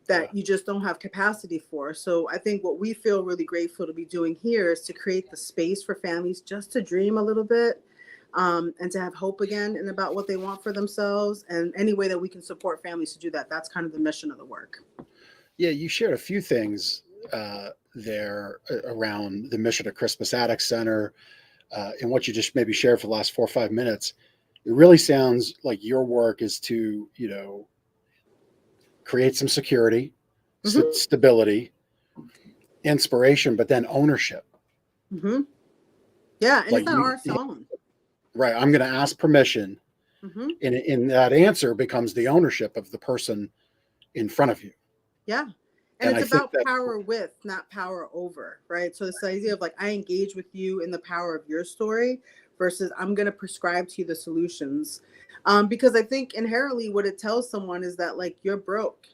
[SPEAKER 3] that you just don't have capacity for. So I think what we feel really grateful to be doing here is to create the space for families just to dream a little bit, and to have hope again and about what they want for themselves. And any way that we can support families to do that, that's kind of the mission of the work.
[SPEAKER 2] Yeah, you shared a few things there around the mission of Christmas Addict Center, and what you just maybe shared for the last 4 or 5 minutes. It really sounds like your work is to, create some security,
[SPEAKER 3] Mhm.
[SPEAKER 2] stability, inspiration, but then ownership.
[SPEAKER 3] Hmm. Yeah, and
[SPEAKER 2] Like
[SPEAKER 3] it's not our song.
[SPEAKER 2] right? I'm going to ask permission,
[SPEAKER 3] Hmm.
[SPEAKER 2] and in that answer becomes the ownership of the person in front of you.
[SPEAKER 3] Yeah. And
[SPEAKER 2] And I
[SPEAKER 3] it's
[SPEAKER 2] think
[SPEAKER 3] about
[SPEAKER 2] that
[SPEAKER 3] power with, not power over, right? So this idea of like, I engage with you in the power of your story versus I'm going to prescribe to you the solutions. Because I think inherently what it tells someone is that like, you're broke.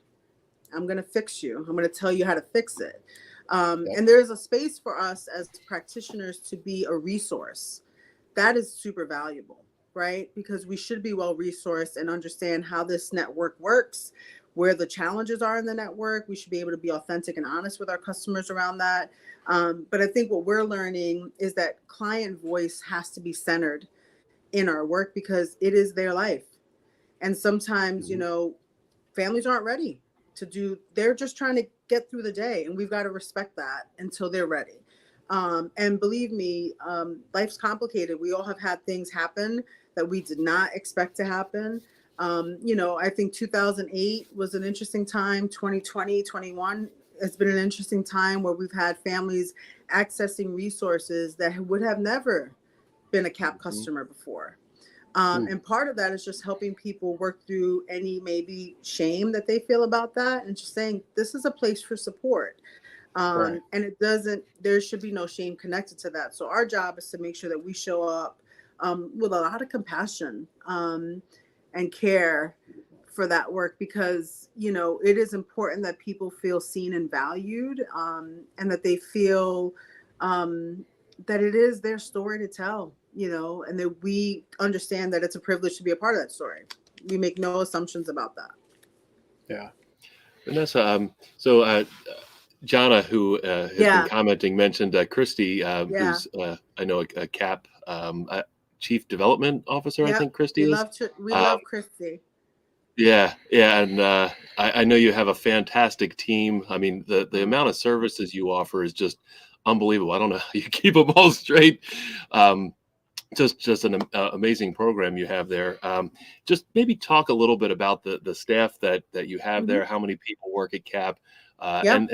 [SPEAKER 3] I'm going to fix you. I'm going to tell you how to fix it.
[SPEAKER 2] Yep.
[SPEAKER 3] And there's a space for us as practitioners to be a resource. That is super valuable, right? Because we should be well resourced and understand how this network works, where the challenges are in the network. We should be able to be authentic and honest with our customers around that. But I think what we're learning is that client voice has to be centered in our work because it is their life. And sometimes,
[SPEAKER 2] Mhm.
[SPEAKER 3] families aren't ready to do, they're just trying to get through the day. And we've got to respect that until they're ready. And believe me, life's complicated. We all have had things happen that we did not expect to happen. I think 2008 was an interesting time. 2020, 21 has been an interesting time where we've had families accessing resources that would have never been a CAP
[SPEAKER 1] Mhm.
[SPEAKER 3] customer before.
[SPEAKER 2] Mm.
[SPEAKER 3] And part of that is just helping people work through any maybe shame that they feel about that and just saying, this is a place for support.
[SPEAKER 2] Right.
[SPEAKER 3] And there should be no shame connected to that. So our job is to make sure that we show up with a lot of compassion and care for that work because, it is important that people feel seen and valued, and that they feel that it is their story to tell, and that we understand that it's a privilege to be a part of that story. We make no assumptions about that.
[SPEAKER 2] Yeah.
[SPEAKER 1] Vanessa, Jana, who has been
[SPEAKER 3] Yeah.
[SPEAKER 1] commenting, mentioned Christy,
[SPEAKER 3] Yeah.
[SPEAKER 1] who's I know a CAP Chief Development Officer. I
[SPEAKER 3] Yep.
[SPEAKER 1] think Christy is.
[SPEAKER 3] We
[SPEAKER 1] Um,
[SPEAKER 3] love Christy.
[SPEAKER 1] yeah, yeah, and I know you have a fantastic team. I mean, the amount of services you offer is just unbelievable. I don't know how you keep them all straight. Um, just an amazing program you have there. Just maybe talk a little bit about the staff that you have
[SPEAKER 3] Hmm.
[SPEAKER 1] there. How many people work at CAP,
[SPEAKER 3] Yep.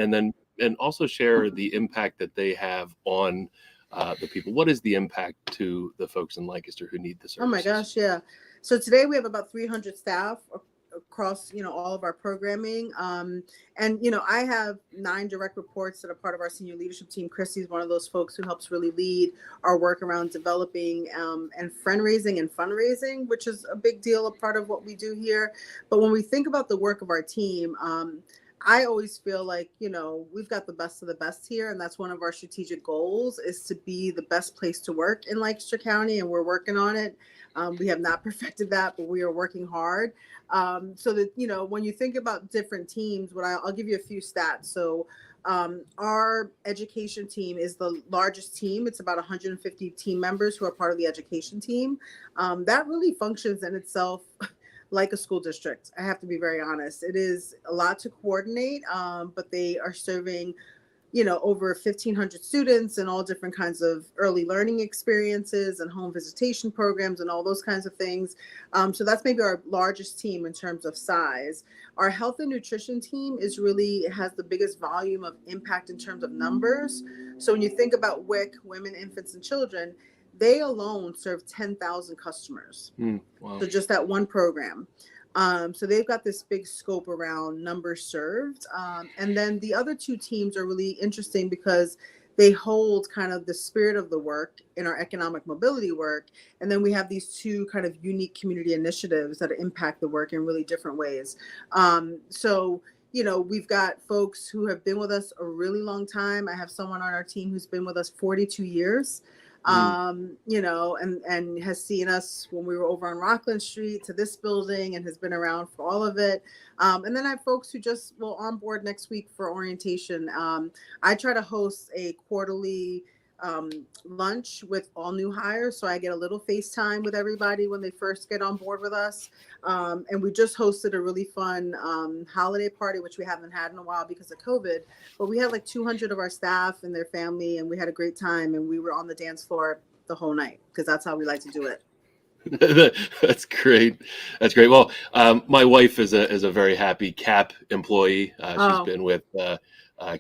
[SPEAKER 1] and also share the impact that they have on the people. What is the impact to the folks in Lancaster who need the
[SPEAKER 3] Oh my
[SPEAKER 1] services?
[SPEAKER 3] gosh, yeah. So today we have about 300 staff across, all of our programming. And, I have 9 direct reports that are part of our senior leadership team. Christy is one of those folks who helps really lead our work around developing and fundraising, which is a big deal, a part of what we do here. But when we think about the work of our team, I always feel like, we've got the best of the best here. And that's one of our strategic goals is to be the best place to work in Lancaster County. And we're working on it. We have not perfected that, but we are working hard. So that, when you think about different teams, I'll give you a few stats. So our education team is the largest team. It's about 150 team members who are part of the education team. That really functions in itself like a school district. I have to be very honest. It is a lot to coordinate, but they are serving, over 1,500 students and all different kinds of early learning experiences and home visitation programs and all those kinds of things. So that's maybe our largest team in terms of size. Our health and nutrition team has the biggest volume of impact in terms of numbers. So when you think about WIC, women, infants, and children, they alone serve 10,000 customers.
[SPEAKER 1] Wow.
[SPEAKER 3] So just that one program. So they've got this big scope around numbers served. And then the other 2 teams are really interesting because they hold kind of the spirit of the work in our economic mobility work. And then we have these 2 kind of unique community initiatives that impact the work in really different ways. So we've got folks who have been with us a really long time. I have someone on our team who's been with us 42 years. you know, and has seen us when we were over on Rockland Street to this building and has been around for all of it. And then I have folks who just will on board next week for orientation. I try to host a quarterly lunch with all new hires, so I get a little FaceTime with everybody when they first get on board with us. And we just hosted a really fun holiday party, which we haven't had in a while because of COVID. But we had like 200 of our staff and their family, and we had a great time. And we were on the dance floor the whole night because that's how we like to do it.
[SPEAKER 1] That's great. That's great. Well, my wife is a very happy CAP employee. She's been with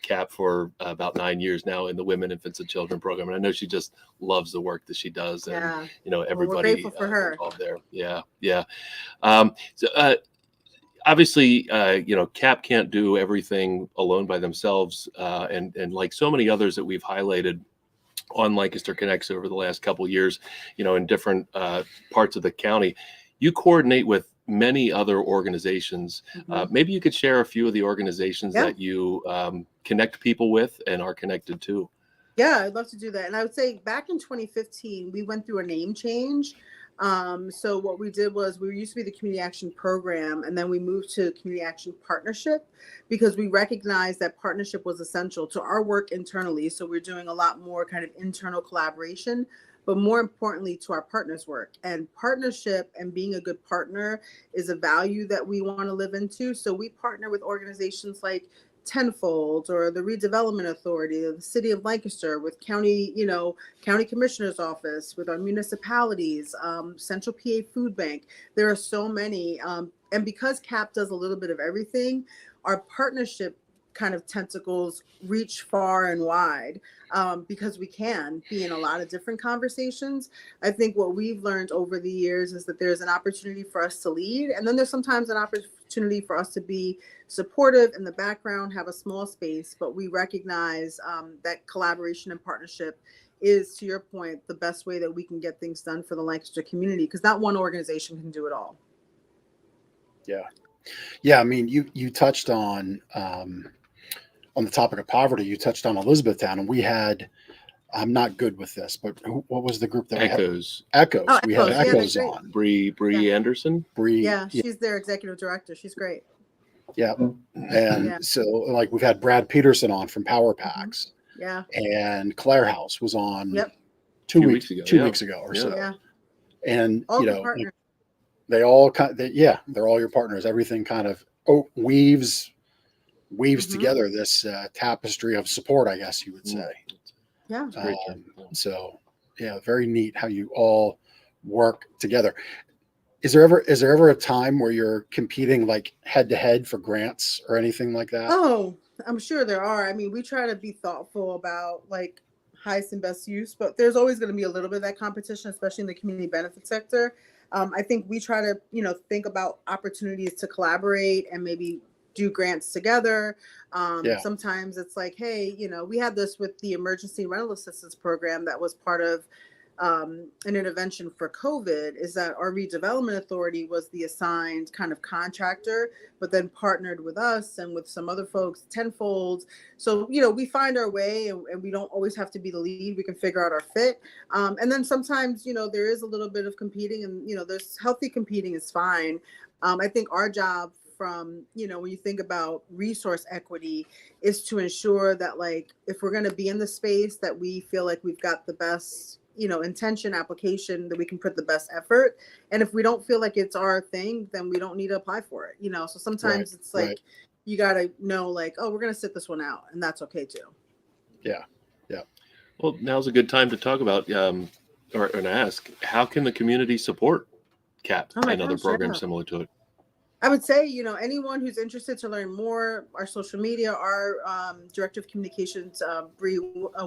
[SPEAKER 1] CAP for about 9 years now in the Women, Infants, and Children program, and I know she just loves the work that she does, and you know, everybody
[SPEAKER 3] we're grateful for her.
[SPEAKER 1] Involved there. Yeah. Obviously, you know, CAP can't do everything alone by themselves, and like so many others that we've highlighted on Lancaster Connects over the last couple of years, you know, in different parts of the county, you coordinate with many other organizations. Maybe you could share a few of the organizations that you connect people with and are connected to.
[SPEAKER 3] Yeah, I'd love to do that. And I would say back in 2015, we went through a name change. So what we did was we used to be the Community Action Program, and then we moved to Community Action Partnership because we recognized that partnership was essential to our work internally. So we're doing a lot more kind of internal collaboration, but more importantly to our partners' work. And partnership and being a good partner is a value that we want to live into. So we partner with organizations like Tenfold or the Redevelopment Authority, the City of Lancaster, with county commissioner's office, with our municipalities, Central PA Food Bank. There are so many. And because CAP does a little bit of everything, our partnership kind of tentacles reach far and wide because we can be in a lot of different conversations. I think what we've learned over the years is that there's an opportunity for us to lead, and then there's sometimes an opportunity for us to be supportive in the background, have a small space, but we recognize that collaboration and partnership is, to your point, the best way that we can get things done for the Lancaster community, because not one organization can do it all.
[SPEAKER 2] Yeah. I mean, you touched on the topic of poverty, you touched on Elizabethtown, and we had, I'm not good with this, but what was the group that
[SPEAKER 1] Echoes.
[SPEAKER 2] we had? Echoes. We had Echoes
[SPEAKER 3] great.
[SPEAKER 2] on.
[SPEAKER 1] Bree Anderson.
[SPEAKER 3] Yeah, she's their executive director. She's great.
[SPEAKER 2] Yeah. And so like we've had Brad Peterson on from Power Packs.
[SPEAKER 3] Yeah.
[SPEAKER 2] And Claire House was on
[SPEAKER 1] 2 weeks
[SPEAKER 2] ago or so.
[SPEAKER 3] Yeah.
[SPEAKER 2] And
[SPEAKER 3] all
[SPEAKER 2] you know,
[SPEAKER 3] partners.
[SPEAKER 2] they all they're all your partners. Everything kind of weaves together this tapestry of support, I guess you would say.
[SPEAKER 3] Yeah.
[SPEAKER 2] So yeah, very neat how you all work together. Is there ever a time where you're competing like head to head for grants or anything like that?
[SPEAKER 3] Oh, I'm sure there are. I mean, we try to be thoughtful about like highest and best use, but there's always going to be a little bit of that competition, especially in the community benefit sector. I think we try to, think about opportunities to collaborate and maybe do grants together. Sometimes it's like, hey, we had this with the emergency rental assistance program that was part of an intervention for COVID, is that our redevelopment authority was the assigned kind of contractor, but then partnered with us and with some other folks, Tenfold. So, we find our way and we don't always have to be the lead. We can figure out our fit. And then sometimes, there is a little bit of competing and, there's healthy competing is fine. I think our job from, when you think about resource equity is to ensure that like, if we're going to be in the space that we feel like we've got the best intention application, that we can put the best effort. And if we don't feel like it's our thing, then we don't need to apply for it. So sometimes it's like, you got to know like, oh, we're going to sit this one out, and that's okay too.
[SPEAKER 2] Yeah.
[SPEAKER 1] Well, now's a good time to talk about or ask, how can the community support CAP and other programs similar to it?
[SPEAKER 3] I would say, anyone who's interested to learn more, our social media, our director of communications, Bree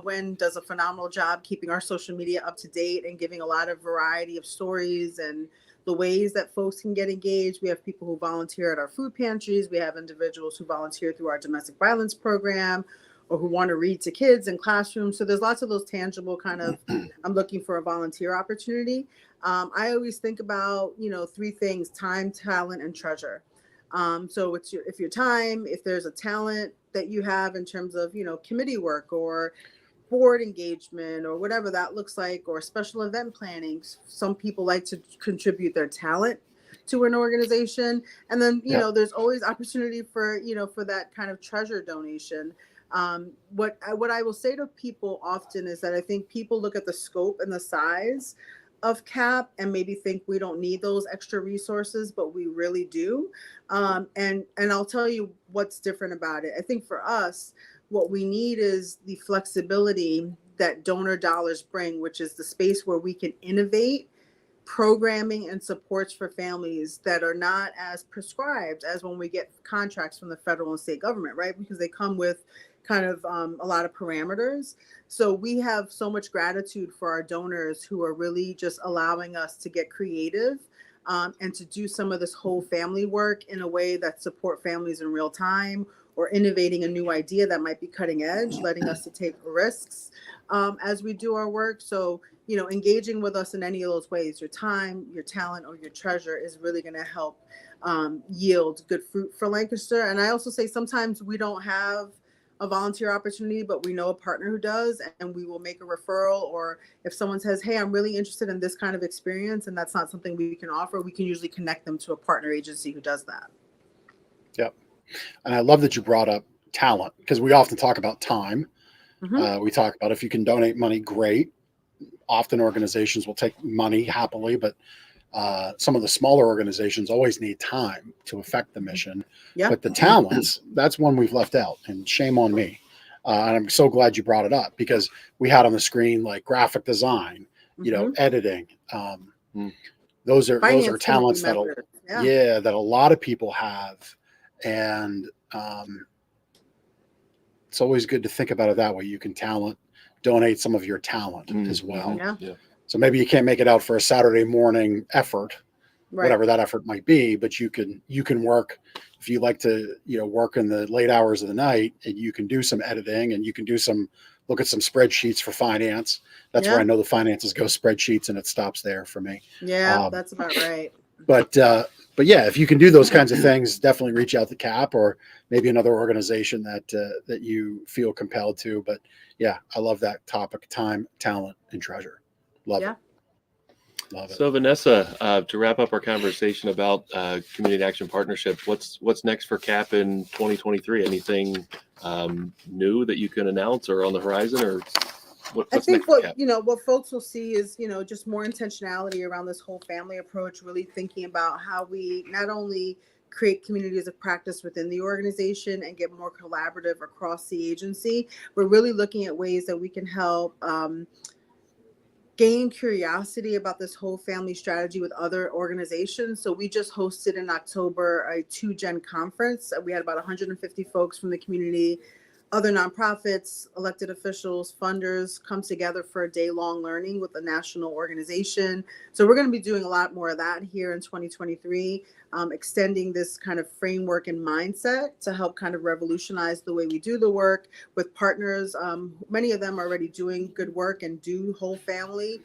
[SPEAKER 3] Wen, does a phenomenal job keeping our social media up to date and giving a lot of variety of stories and the ways that folks can get engaged. We have people who volunteer at our food pantries. We have individuals who volunteer through our domestic violence program, or who want to read to kids in classrooms. So there's lots of those tangible kind of, I'm looking for a volunteer opportunity. I always think about, three things: time, talent, and treasure. So it's if your time, if there's a talent that you have in terms of, committee work or board engagement or whatever that looks like, or special event planning. Some people like to contribute their talent to an organization. And then, there's always opportunity for, for that kind of treasure donation. What I will say to people often is that I think people look at the scope and the size of CAP and maybe think we don't need those extra resources, but we really do. And I'll tell you what's different about it. I think for us, what we need is the flexibility that donor dollars bring, which is the space where we can innovate programming and supports for families that are not as prescribed as when we get contracts from the federal and state government, right? Because they come with kind of a lot of parameters. So we have so much gratitude for our donors who are really just allowing us to get creative and to do some of this whole family work in a way that support families in real time, or innovating a new idea that might be cutting edge, letting us to take risks as we do our work. So, engaging with us in any of those ways, your time, your talent, or your treasure is really going to help yield good fruit for Lancaster. And I also say sometimes we don't have a volunteer opportunity, but we know a partner who does, and we will make a referral. Or if someone says, hey, I'm really interested in this kind of experience, and that's not something we can offer, we can usually connect them to a partner agency who does that.
[SPEAKER 2] Yep. And I love that you brought up talent, because we often talk about time. We talk about if you can donate money, great. Often organizations will take money happily, but some of the smaller organizations always need time to affect the mission.
[SPEAKER 3] Yep.
[SPEAKER 2] But the talents, that's one we've left out, and shame on me. And I'm so glad you brought it up, because we had on the screen like graphic design, editing. Those are talents that that a lot of people have, and it's always good to think about it that way. You can donate some of your talent as well.
[SPEAKER 3] Yeah.
[SPEAKER 2] So maybe you can't make it out for a Saturday morning effort, whatever that effort might be, but you can work, if you like to, work in the late hours of the night, and you can do some editing, and you can look at some spreadsheets for finance. That's where I know the finances go, spreadsheets, and it stops there for me.
[SPEAKER 3] Yeah, that's about right.
[SPEAKER 2] But yeah, if you can do those kinds of things, definitely reach out to CAP or maybe another organization that you feel compelled to. But yeah, I love that topic: time, talent, and treasure. Love it. Love it.
[SPEAKER 1] So Vanessa, to wrap up our conversation about community action partnership, what's next for CAP in 2023? Anything new that you can announce or on the horizon, or what's
[SPEAKER 3] I think
[SPEAKER 1] next for CAP?
[SPEAKER 3] what folks will see is, just more intentionality around this whole family approach, really thinking about how we not only create communities of practice within the organization and get more collaborative across the agency. We're really looking at ways that we can help gain curiosity about this whole family strategy with other organizations. So we just hosted in October a 2-gen conference. We had about 150 folks from the community, other nonprofits, elected officials, funders come together for a day-long learning with a national organization. So we're going to be doing a lot more of that here in 2023, extending this kind of framework and mindset to help kind of revolutionize the way we do the work with partners. Many of them are already doing good work and do whole family.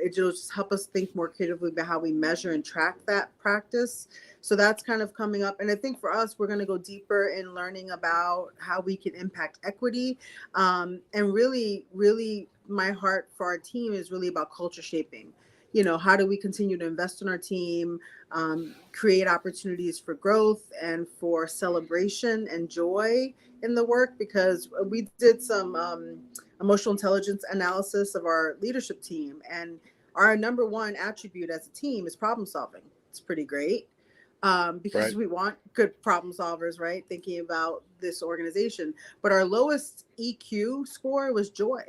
[SPEAKER 3] It'll just help us think more creatively about how we measure and track that practice. So that's kind of coming up. And I think for us, we're going to go deeper in learning about how we can impact equity. And really, really, my heart for our team is really about culture shaping. How do we continue to invest in our team, create opportunities for growth and for celebration and joy in the work? Because we did some emotional intelligence analysis of our leadership team. And our number one attribute as a team is problem solving. It's pretty great. Because we want good problem solvers, right? Thinking about this organization. But our lowest EQ score was joy.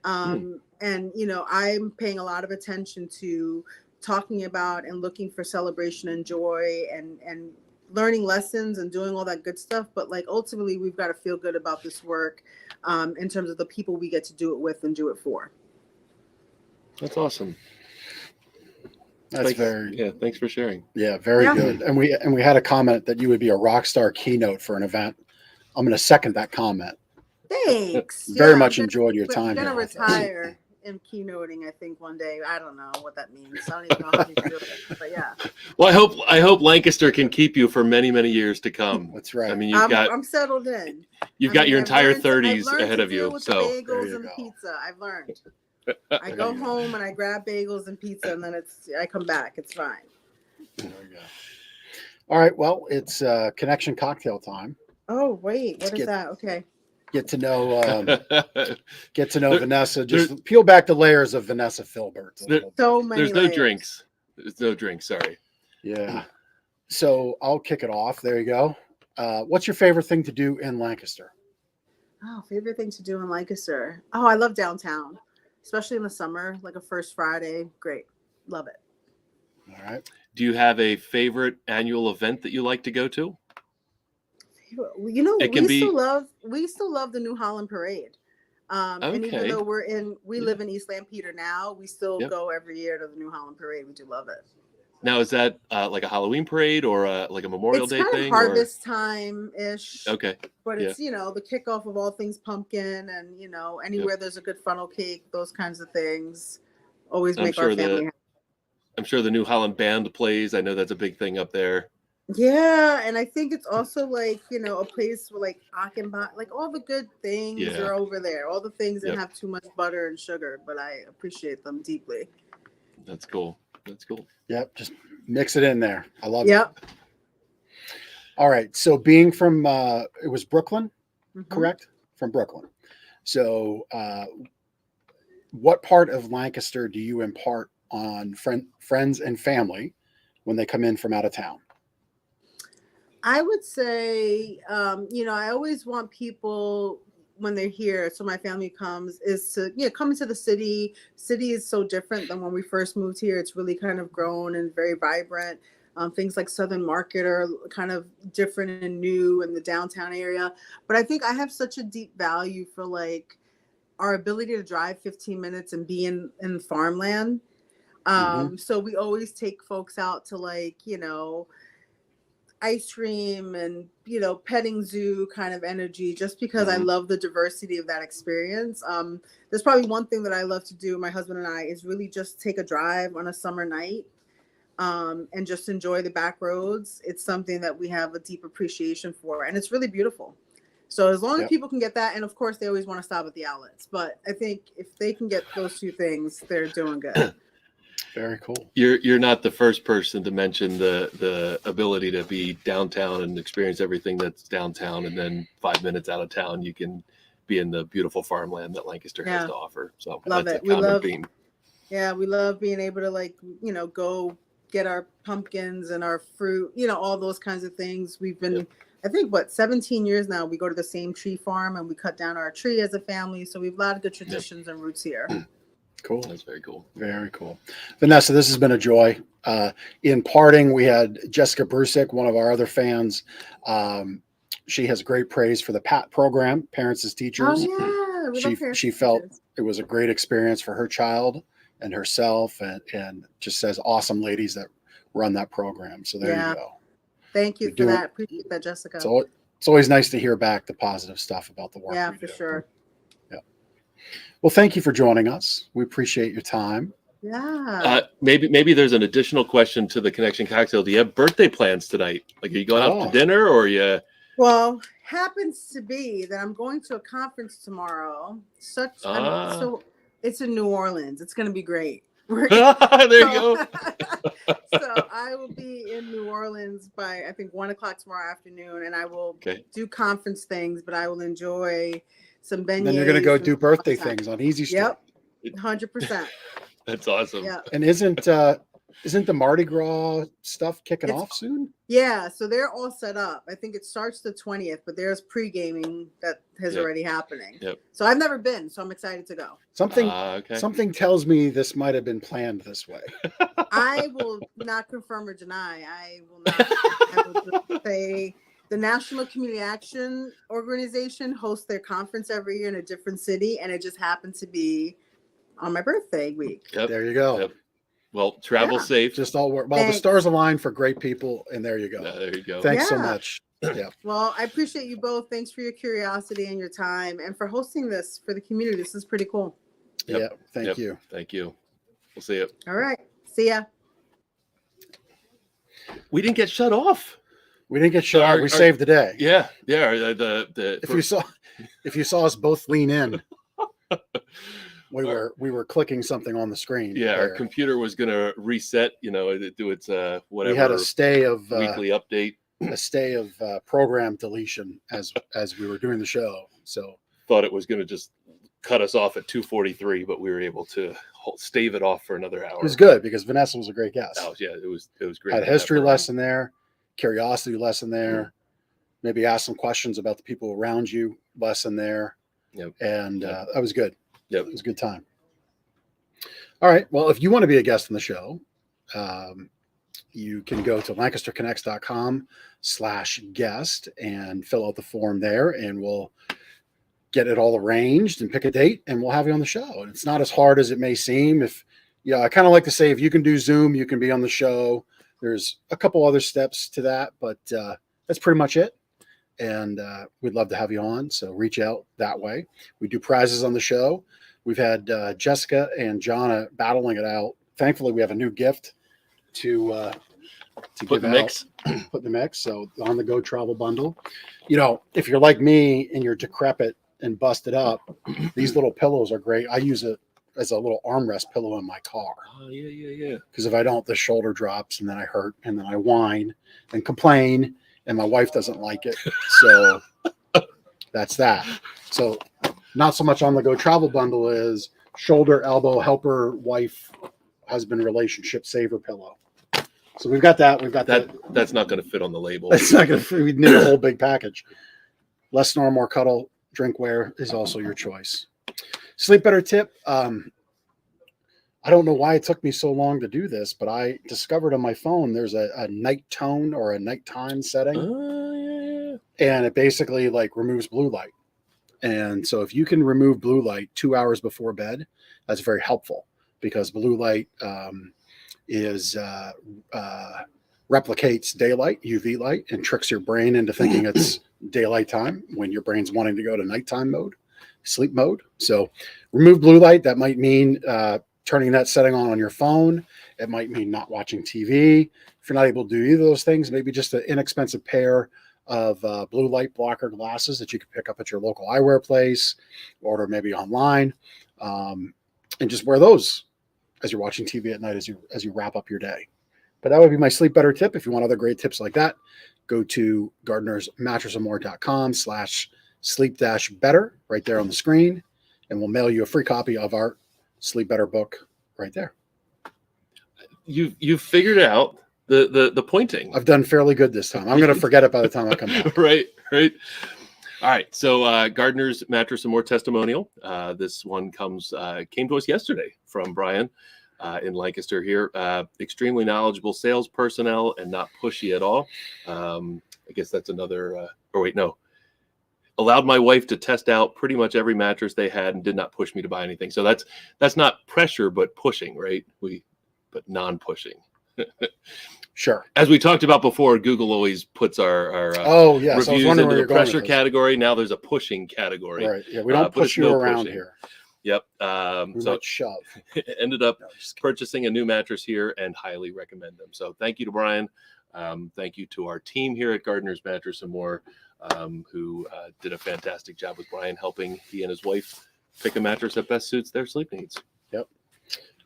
[SPEAKER 3] And, I'm paying a lot of attention to talking about and looking for celebration and joy and learning lessons and doing all that good stuff. But ultimately, we've got to feel good about this work in terms of the people we get to do it with and do it for.
[SPEAKER 1] That's awesome.
[SPEAKER 2] Thanks
[SPEAKER 1] for sharing.
[SPEAKER 2] Yeah, very good. And we had a comment that you would be a rock star keynote for an event. I'm going to second that comment.
[SPEAKER 3] Thanks.
[SPEAKER 2] Very much enjoyed your time.
[SPEAKER 3] I'm going to retire am keynoting, I think, one day. I don't know what that means. I don't even know how to do it. But yeah.
[SPEAKER 1] Well, I hope Lancaster can keep you for many, many years to come.
[SPEAKER 2] That's right.
[SPEAKER 1] I mean,
[SPEAKER 3] I'm settled in.
[SPEAKER 1] you've got your entire
[SPEAKER 3] I've
[SPEAKER 1] 30s
[SPEAKER 3] learned
[SPEAKER 1] ahead
[SPEAKER 3] to
[SPEAKER 1] of
[SPEAKER 3] deal
[SPEAKER 1] you.
[SPEAKER 3] with
[SPEAKER 1] So
[SPEAKER 3] the
[SPEAKER 2] There
[SPEAKER 3] bagels
[SPEAKER 2] you
[SPEAKER 3] and
[SPEAKER 2] go.
[SPEAKER 3] pizza. I've learned. I
[SPEAKER 2] There
[SPEAKER 3] go
[SPEAKER 2] you go.
[SPEAKER 3] home and I grab bagels and pizza, and then I come back. It's fine.
[SPEAKER 2] There you go. All right. Well, it's connection cocktail time.
[SPEAKER 3] Oh wait,
[SPEAKER 2] Let's
[SPEAKER 3] what is that? Okay.
[SPEAKER 2] Get to know
[SPEAKER 1] There-
[SPEAKER 2] Vanessa. Just peel back the layers of Vanessa Philbert. a little bit.
[SPEAKER 3] So many.
[SPEAKER 1] there's no
[SPEAKER 3] layers.
[SPEAKER 1] drinks. There's no drinks. Sorry.
[SPEAKER 2] Yeah. So I'll kick it off. There you go. What's your favorite thing to do in Lancaster?
[SPEAKER 3] Oh, favorite thing to do in Lancaster. Oh, I love downtown, especially in the summer, like a first Friday. Great, love it.
[SPEAKER 2] All right.
[SPEAKER 1] Do you have a favorite annual event that you like to go to?
[SPEAKER 3] You know,
[SPEAKER 1] It can be-
[SPEAKER 3] we still love the New Holland Parade. And even
[SPEAKER 1] Okay.
[SPEAKER 3] though we live in East Lampeter now, we still
[SPEAKER 1] Yep.
[SPEAKER 3] go every year to the New Holland Parade. We do love it.
[SPEAKER 1] Now, is that like a Halloween parade or like a Memorial
[SPEAKER 3] It's
[SPEAKER 1] Day
[SPEAKER 3] kind
[SPEAKER 1] thing?
[SPEAKER 3] of harvest time ish.
[SPEAKER 1] Okay.
[SPEAKER 3] But it's, the kickoff of all things pumpkin, and anywhere there's a good funnel cake, those kinds of things always
[SPEAKER 1] I'm
[SPEAKER 3] make
[SPEAKER 1] sure
[SPEAKER 3] our family happy.
[SPEAKER 1] I'm sure the New Holland Band plays. I know that's a big thing up there.
[SPEAKER 3] Yeah, and I think it's also like, a place where like Achenbach, like all the good things
[SPEAKER 1] Yeah.
[SPEAKER 3] are over there. All the things that
[SPEAKER 1] Yep.
[SPEAKER 3] have too much butter and sugar, but I appreciate them deeply.
[SPEAKER 1] That's cool. That's cool.
[SPEAKER 2] Yep. Just mix it in there. I love
[SPEAKER 3] Yep.
[SPEAKER 2] it. All right. So being from it was Brooklyn,
[SPEAKER 3] Mhm.
[SPEAKER 2] correct? From Brooklyn. So what part of Lancaster do you impart on friends and family when they come in from out of town?
[SPEAKER 3] I would say, I always want people when they're here, so my family comes, is to come into the city. City is so different than when we first moved here. It's really kind of grown and very vibrant. Things like Southern Market are kind of different and new in the downtown area. But I think I have such a deep value for like our ability to drive 15 minutes and be in farmland. So we always take folks out to like, ice cream and petting zoo kind of energy, just because I love the diversity of that experience. There's probably one thing that I love to do, my husband and I, is really just take a drive on a summer night and just enjoy the back roads. It's something that we have a deep appreciation for, and it's really beautiful. So as long as people can get that, and of course they always want to stop at the outlets, but I think if they can get those two things, they're doing good.
[SPEAKER 2] Very cool.
[SPEAKER 1] You're not the first person to mention the ability to be downtown and experience everything that's downtown, and then 5 minutes out of town you can be in the beautiful farmland that Lancaster has to offer. So
[SPEAKER 3] Love
[SPEAKER 1] that's
[SPEAKER 3] it.
[SPEAKER 1] a common theme.
[SPEAKER 3] Yeah, we love being able to like, go get our pumpkins and our fruit, all those kinds of things. We've been, I think, 17 years now, we go to the same tree farm and we cut down our tree as a family. So we have a lot of good traditions and roots here.
[SPEAKER 2] Cool.
[SPEAKER 1] That's very cool.
[SPEAKER 2] Very cool. Vanessa, this has been a joy. In parting, we had Jessica Brusick, one of our other fans. She has great praise for the PAT program, Parents as Teachers.
[SPEAKER 3] Oh, yeah.
[SPEAKER 2] She felt it was a great experience for her child and herself, and just says awesome ladies that run that program. So there you go.
[SPEAKER 3] Thank you for that. Appreciate that, Jessica.
[SPEAKER 2] It's always nice to hear back the positive stuff about the work.
[SPEAKER 3] Yeah, for sure.
[SPEAKER 2] Yeah. Well, thank you for joining us. We appreciate your time.
[SPEAKER 3] Yeah.
[SPEAKER 1] Maybe there's an additional question to the Connection Cocktail. Do you have birthday plans tonight? Like, are you going out to dinner, or you?
[SPEAKER 3] Well, happens to be that I'm going to a conference tomorrow. So it's in New Orleans. It's going to be great.
[SPEAKER 1] There you go.
[SPEAKER 3] So I will be in New Orleans by, I think, 1:00 tomorrow afternoon, and I will do conference things, but I will enjoy some beignets.
[SPEAKER 2] Then you're going to go do birthday things on Easy Street.
[SPEAKER 3] Yep, 100%.
[SPEAKER 1] That's awesome.
[SPEAKER 3] Yeah.
[SPEAKER 2] And isn't the Mardi Gras stuff kicking off soon?
[SPEAKER 3] Yeah, so they're all set up. I think it starts the 20th, but there's pre-gaming that is already happening.
[SPEAKER 1] Yep.
[SPEAKER 3] So I've never been, so I'm excited to go.
[SPEAKER 2] Something tells me this might have been planned this way.
[SPEAKER 3] I will not confirm or deny. I will just say the National Community Action Organization hosts their conference every year in a different city, and it just happened to be on my birthday week.
[SPEAKER 1] Yep.
[SPEAKER 2] There you go.
[SPEAKER 1] Yep. Well, travel safe.
[SPEAKER 2] Just all work. Well, the stars align for great people, and there you go.
[SPEAKER 1] There you go.
[SPEAKER 2] Thanks so much. Yeah.
[SPEAKER 3] Well, I appreciate you both. Thanks for your curiosity and your time, and for hosting this for the community. This is pretty cool.
[SPEAKER 1] Yep.
[SPEAKER 2] Yeah. Thank
[SPEAKER 1] Yep.
[SPEAKER 2] you.
[SPEAKER 1] Thank you. We'll see you.
[SPEAKER 3] All right. See ya.
[SPEAKER 1] We didn't get shut off.
[SPEAKER 2] We didn't get shut
[SPEAKER 1] Our-
[SPEAKER 2] out. We
[SPEAKER 1] our-
[SPEAKER 2] saved the day.
[SPEAKER 1] Yeah. Yeah.
[SPEAKER 2] If you saw us both lean in, we were clicking something on the screen.
[SPEAKER 1] Yeah, our
[SPEAKER 2] there.
[SPEAKER 1] computer was going to reset, do its whatever
[SPEAKER 2] We had a stay of
[SPEAKER 1] weekly update.
[SPEAKER 2] program deletion as we were doing the show. So
[SPEAKER 1] Thought it was going to just cut us off at 2:43, but we were able to stave it off for another hour.
[SPEAKER 2] it was good because Vanessa was a great guest.
[SPEAKER 1] Oh, yeah, it was great.
[SPEAKER 2] Had a
[SPEAKER 1] to have
[SPEAKER 2] history
[SPEAKER 1] her.
[SPEAKER 2] lesson there, curiosity lesson there, maybe ask some questions about the people around you lesson there.
[SPEAKER 1] Yep.
[SPEAKER 2] And
[SPEAKER 1] Yep.
[SPEAKER 2] that was good.
[SPEAKER 1] Yep.
[SPEAKER 2] It was a good time. All right. Well, if you want to be a guest on the show, you can go to lancasterconnects.com/guest and fill out the form there, and we'll get it all arranged and pick a date, and we'll have you on the show. And it's not as hard as it may seem. I kind of like to say, if you can do Zoom, you can be on the show. There's a couple other steps to that, but that's pretty much it. And we'd love to have you on. So reach out that way. We do prizes on the show. We've had Jessica and Jonna battling it out. Thankfully, we have a new gift to
[SPEAKER 1] Put
[SPEAKER 2] give
[SPEAKER 1] in
[SPEAKER 2] out.
[SPEAKER 1] the mix.
[SPEAKER 2] Put in the mix. So on the go travel bundle. If you're like me and you're decrepit and busted up, these little pillows are great. I use it as a little armrest pillow in my car.
[SPEAKER 1] Oh, yeah.
[SPEAKER 2] Because if I don't, the shoulder drops and then I hurt and then I whine and complain and my wife doesn't like it. So that's that. So not so much on the go travel bundle is shoulder, elbow, helper, wife, husband relationship saver pillow. So we've got that. We've got that.
[SPEAKER 1] That's not going to fit on the label.
[SPEAKER 2] That's not going to, we need a whole big package. Less snore, more cuddle, drinkware is also your choice. Sleep better tip. I don't know why it took me so long to do this, but I discovered on my phone there's a night tone or a nighttime setting,
[SPEAKER 1] Yeah.
[SPEAKER 2] and it basically removes blue light. And so if you can remove blue light 2 hours before bed, that's very helpful because blue light replicates daylight, UV light, and tricks your brain into thinking it's daylight time when your brain's wanting to go to nighttime mode, sleep mode. So remove blue light. That might mean turning that setting on your phone. It might mean not watching TV. If you're not able to do either of those things, maybe just an inexpensive pair of blue light blocker glasses that you can pick up at your local eyewear place, order maybe online, and just wear those as you're watching TV at night as you wrap up your day. But that would be my sleep better tip. If you want other great tips like that, go to gardenersmattressandmore.com/sleep-better right there on the screen, and we'll mail you a free copy of our Sleep Better book right there.
[SPEAKER 1] You've figured out the pointing.
[SPEAKER 2] I've done fairly good this time. I'm going to forget it by the time I come back.
[SPEAKER 1] Right. All right. So Gardener's Mattress and More testimonial. This one came to us yesterday from Brian in Lancaster here. Extremely knowledgeable sales personnel and not pushy at all. I guess that's another, allowed my wife to test out pretty much every mattress they had and did not push me to buy anything. So that's not pressure, but pushing, right? But non-pushing.
[SPEAKER 2] Sure.
[SPEAKER 1] As we talked about before, Google always puts our
[SPEAKER 2] yes,
[SPEAKER 1] reviews
[SPEAKER 2] into
[SPEAKER 1] the
[SPEAKER 2] the
[SPEAKER 1] pressure category. Now there's a pushing category.
[SPEAKER 2] Right. Yeah, we don't
[SPEAKER 1] but
[SPEAKER 2] push
[SPEAKER 1] it's
[SPEAKER 2] you
[SPEAKER 1] no
[SPEAKER 2] around
[SPEAKER 1] pushing.
[SPEAKER 2] here.
[SPEAKER 1] Yep.
[SPEAKER 2] We
[SPEAKER 1] So
[SPEAKER 2] might shove.
[SPEAKER 1] ended up
[SPEAKER 2] No, just kidding.
[SPEAKER 1] purchasing a new mattress here and highly recommend them. So thank you to Brian. Thank you to our team here at Gardener's Mattress and More, who did a fantastic job with Brian, helping he and his wife pick a mattress that best suits their sleep needs.
[SPEAKER 2] Yep.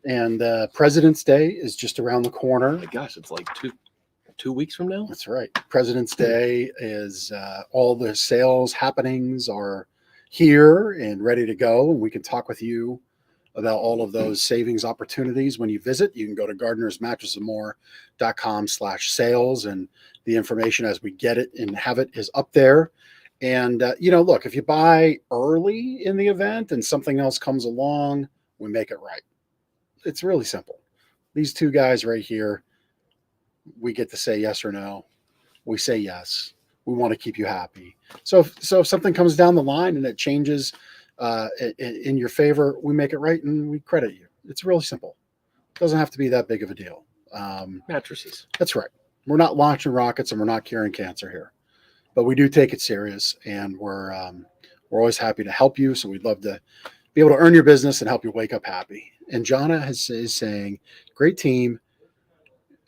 [SPEAKER 2] And President's Day is just around the corner.
[SPEAKER 1] My gosh, it's like two weeks from now.
[SPEAKER 2] That's right. President's Day is all the sales happenings are here and ready to go. And we can talk with you about all of those savings opportunities when you visit. You can go to gardenersmattressandmore.com/sales, and the information as we get it and have it is up there. And, look, if you buy early in the event and something else comes along, we make it right. It's really simple. These two guys right here, we get to say yes or no. We say yes. We want to keep you happy. So if something comes down the line and it changes in your favor, we make it right and we credit you. It's really simple. It doesn't have to be that big of a deal.
[SPEAKER 1] Mattresses.
[SPEAKER 2] That's right. We're not launching rockets and we're not curing cancer here, but we do take it serious, and we're always happy to help you. So we'd love to be able to earn your business and help you wake up happy. And Jonna is saying, great team.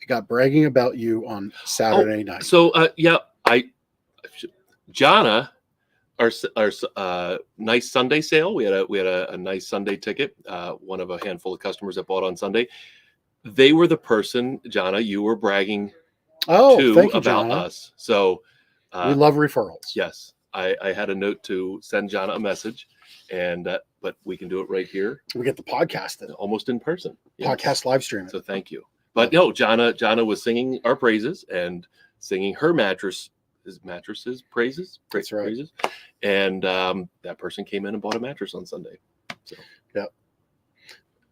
[SPEAKER 2] Got bragging about you on Saturday night.
[SPEAKER 1] So Jonna, our nice Sunday sale. We had a nice Sunday ticket. One of a handful of customers that bought on Sunday. They were the person, Jonna, you were bragging to
[SPEAKER 2] thank you,
[SPEAKER 1] about
[SPEAKER 2] Jonna.
[SPEAKER 1] us. So
[SPEAKER 2] We love referrals.
[SPEAKER 1] yes, I had a note to send Jonna a message, and but we can do it right here,
[SPEAKER 2] We get the podcast,
[SPEAKER 1] almost in person. Yes.
[SPEAKER 2] podcast live stream.
[SPEAKER 1] So thank you. But no, Jonna was singing our praises and singing her mattresses praises.
[SPEAKER 2] That's right.
[SPEAKER 1] Praises. And that person came in and bought a mattress on Sunday. So
[SPEAKER 2] Yep.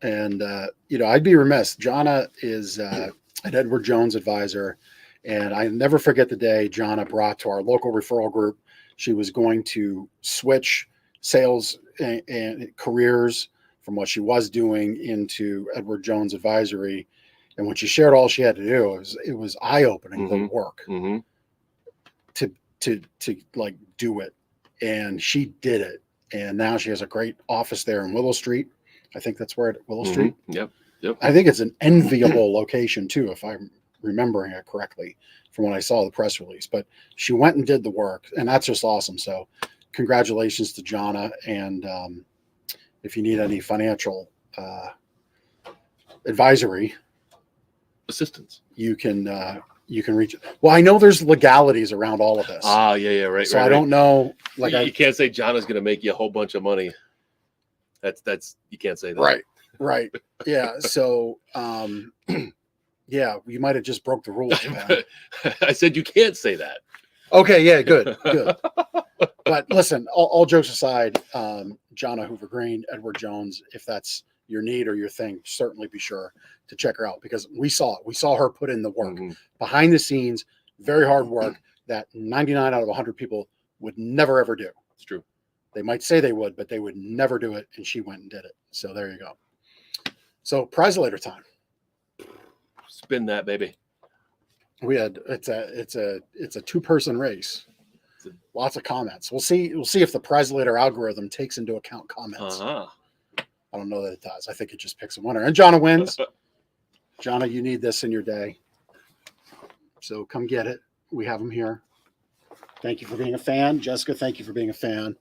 [SPEAKER 2] And I'd be remiss. Jonna is an Edward Jones advisor, and I never forget the day Jonna brought to our local referral group. She was going to switch sales and careers from what she was doing into Edward Jones advisory. And when she shared all she had to do, it was eye-opening, the work to like do it. And she did it. And now she has a great office there in Willow Street. I think that's where Willow Street.
[SPEAKER 1] Yep.
[SPEAKER 2] I think it's an enviable location too, if I'm remembering it correctly from when I saw the press release. But she went and did the work, and that's just awesome. So congratulations to Jonna. And if you need any financial advisory
[SPEAKER 1] assistance,
[SPEAKER 2] you can reach. Well, I know there's legalities around all of this.
[SPEAKER 1] Yeah, right.
[SPEAKER 2] So
[SPEAKER 1] right,
[SPEAKER 2] I don't know. Like
[SPEAKER 1] you can't say Jonna's going to make you a whole bunch of money. That's you can't say that.
[SPEAKER 2] Right. Yeah. So yeah, you might have just broke the rules.
[SPEAKER 1] I said you can't say that.
[SPEAKER 2] Okay. Yeah. Good. But listen, all jokes aside, Jonna Hoover Green, Edward Jones, if that's your need or your thing, certainly be sure to check her out, because we saw it. We saw her put in the work behind the scenes, very hard work that 99 out of 100 people would never, ever do.
[SPEAKER 1] It's true.
[SPEAKER 2] They might say they would, but they would never do it. And she went and did it. So there you go. So prize later time.
[SPEAKER 1] Spin that, baby.
[SPEAKER 2] We had it's a 2-person race. Lots of comments. We'll see if the prize later algorithm takes into account comments. I don't know that it does. I think it just picks a winner. And Jonna wins. Jonna, you need this in your day. So come get it. We have them here. Thank you for being a fan. Jessica, thank you for being a fan.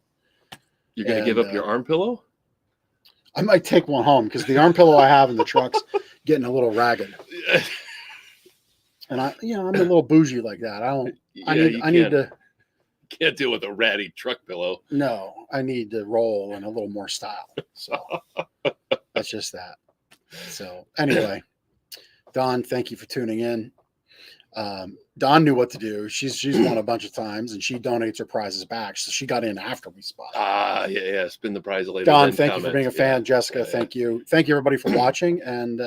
[SPEAKER 1] You're going to give up your arm pillow?
[SPEAKER 2] I might take one home, because the arm pillow I have in the truck's getting a little ragged. And I'm a little bougie like that. I need to.
[SPEAKER 1] Can't deal with a ratty truck pillow.
[SPEAKER 2] No, I need to roll in a little more style. So that's just that. So anyway, Dawn, thank you for tuning in. Dawn knew what to do. She's won a bunch of times, and she donates her prizes back. So she got in after we spotted.
[SPEAKER 1] Yeah. Spin the prize later.
[SPEAKER 2] Dawn, thank you for being a fan. Jessica, thank you. Thank you, everybody, for watching. And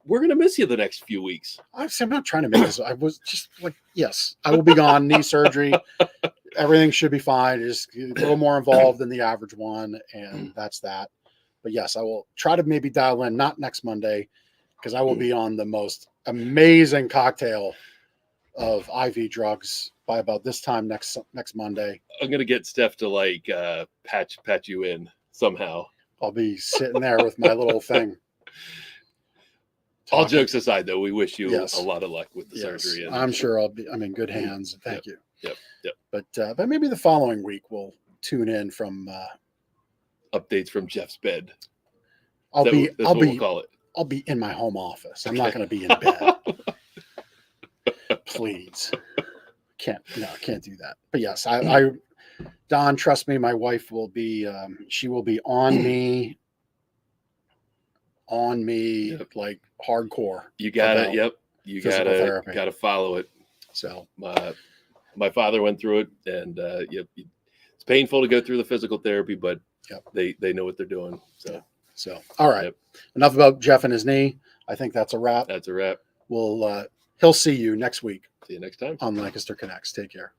[SPEAKER 1] we're going to miss you the next few weeks.
[SPEAKER 2] I'm not trying to make this. I was just like, yes, I will be gone. Knee surgery. Everything should be fine. Just a little more involved than the average one. And that's that. But yes, I will try to maybe dial in, not next Monday, because I will be on the most amazing cocktail of IV drugs by about this time next Monday.
[SPEAKER 1] I'm going to get Steph to patch you in somehow.
[SPEAKER 2] I'll be sitting there with my little thing. Talking.
[SPEAKER 1] All jokes aside, though, we wish you a lot of luck with the surgery. And
[SPEAKER 2] I'm sure I'm in good hands. Thank you.
[SPEAKER 1] Yep.
[SPEAKER 2] But maybe the following week we'll tune in from
[SPEAKER 1] updates from Jeff's bed.
[SPEAKER 2] I'll be
[SPEAKER 1] we'll call it.
[SPEAKER 2] I'll be in my home office. I'm not going to be in bed. Please. Can't do that. But yes, I Don, trust me, my wife will be she will be on me like hardcore.
[SPEAKER 1] You got it. Yep. You got to follow it.
[SPEAKER 2] So
[SPEAKER 1] my father went through it, and it's painful to go through the physical therapy, but they know what they're doing.
[SPEAKER 2] So all right. Enough about Jeff and his knee. I think that's a wrap.
[SPEAKER 1] That's a wrap.
[SPEAKER 2] He'll see you next week.
[SPEAKER 1] See you next time
[SPEAKER 2] on Lancaster Connects. Take care.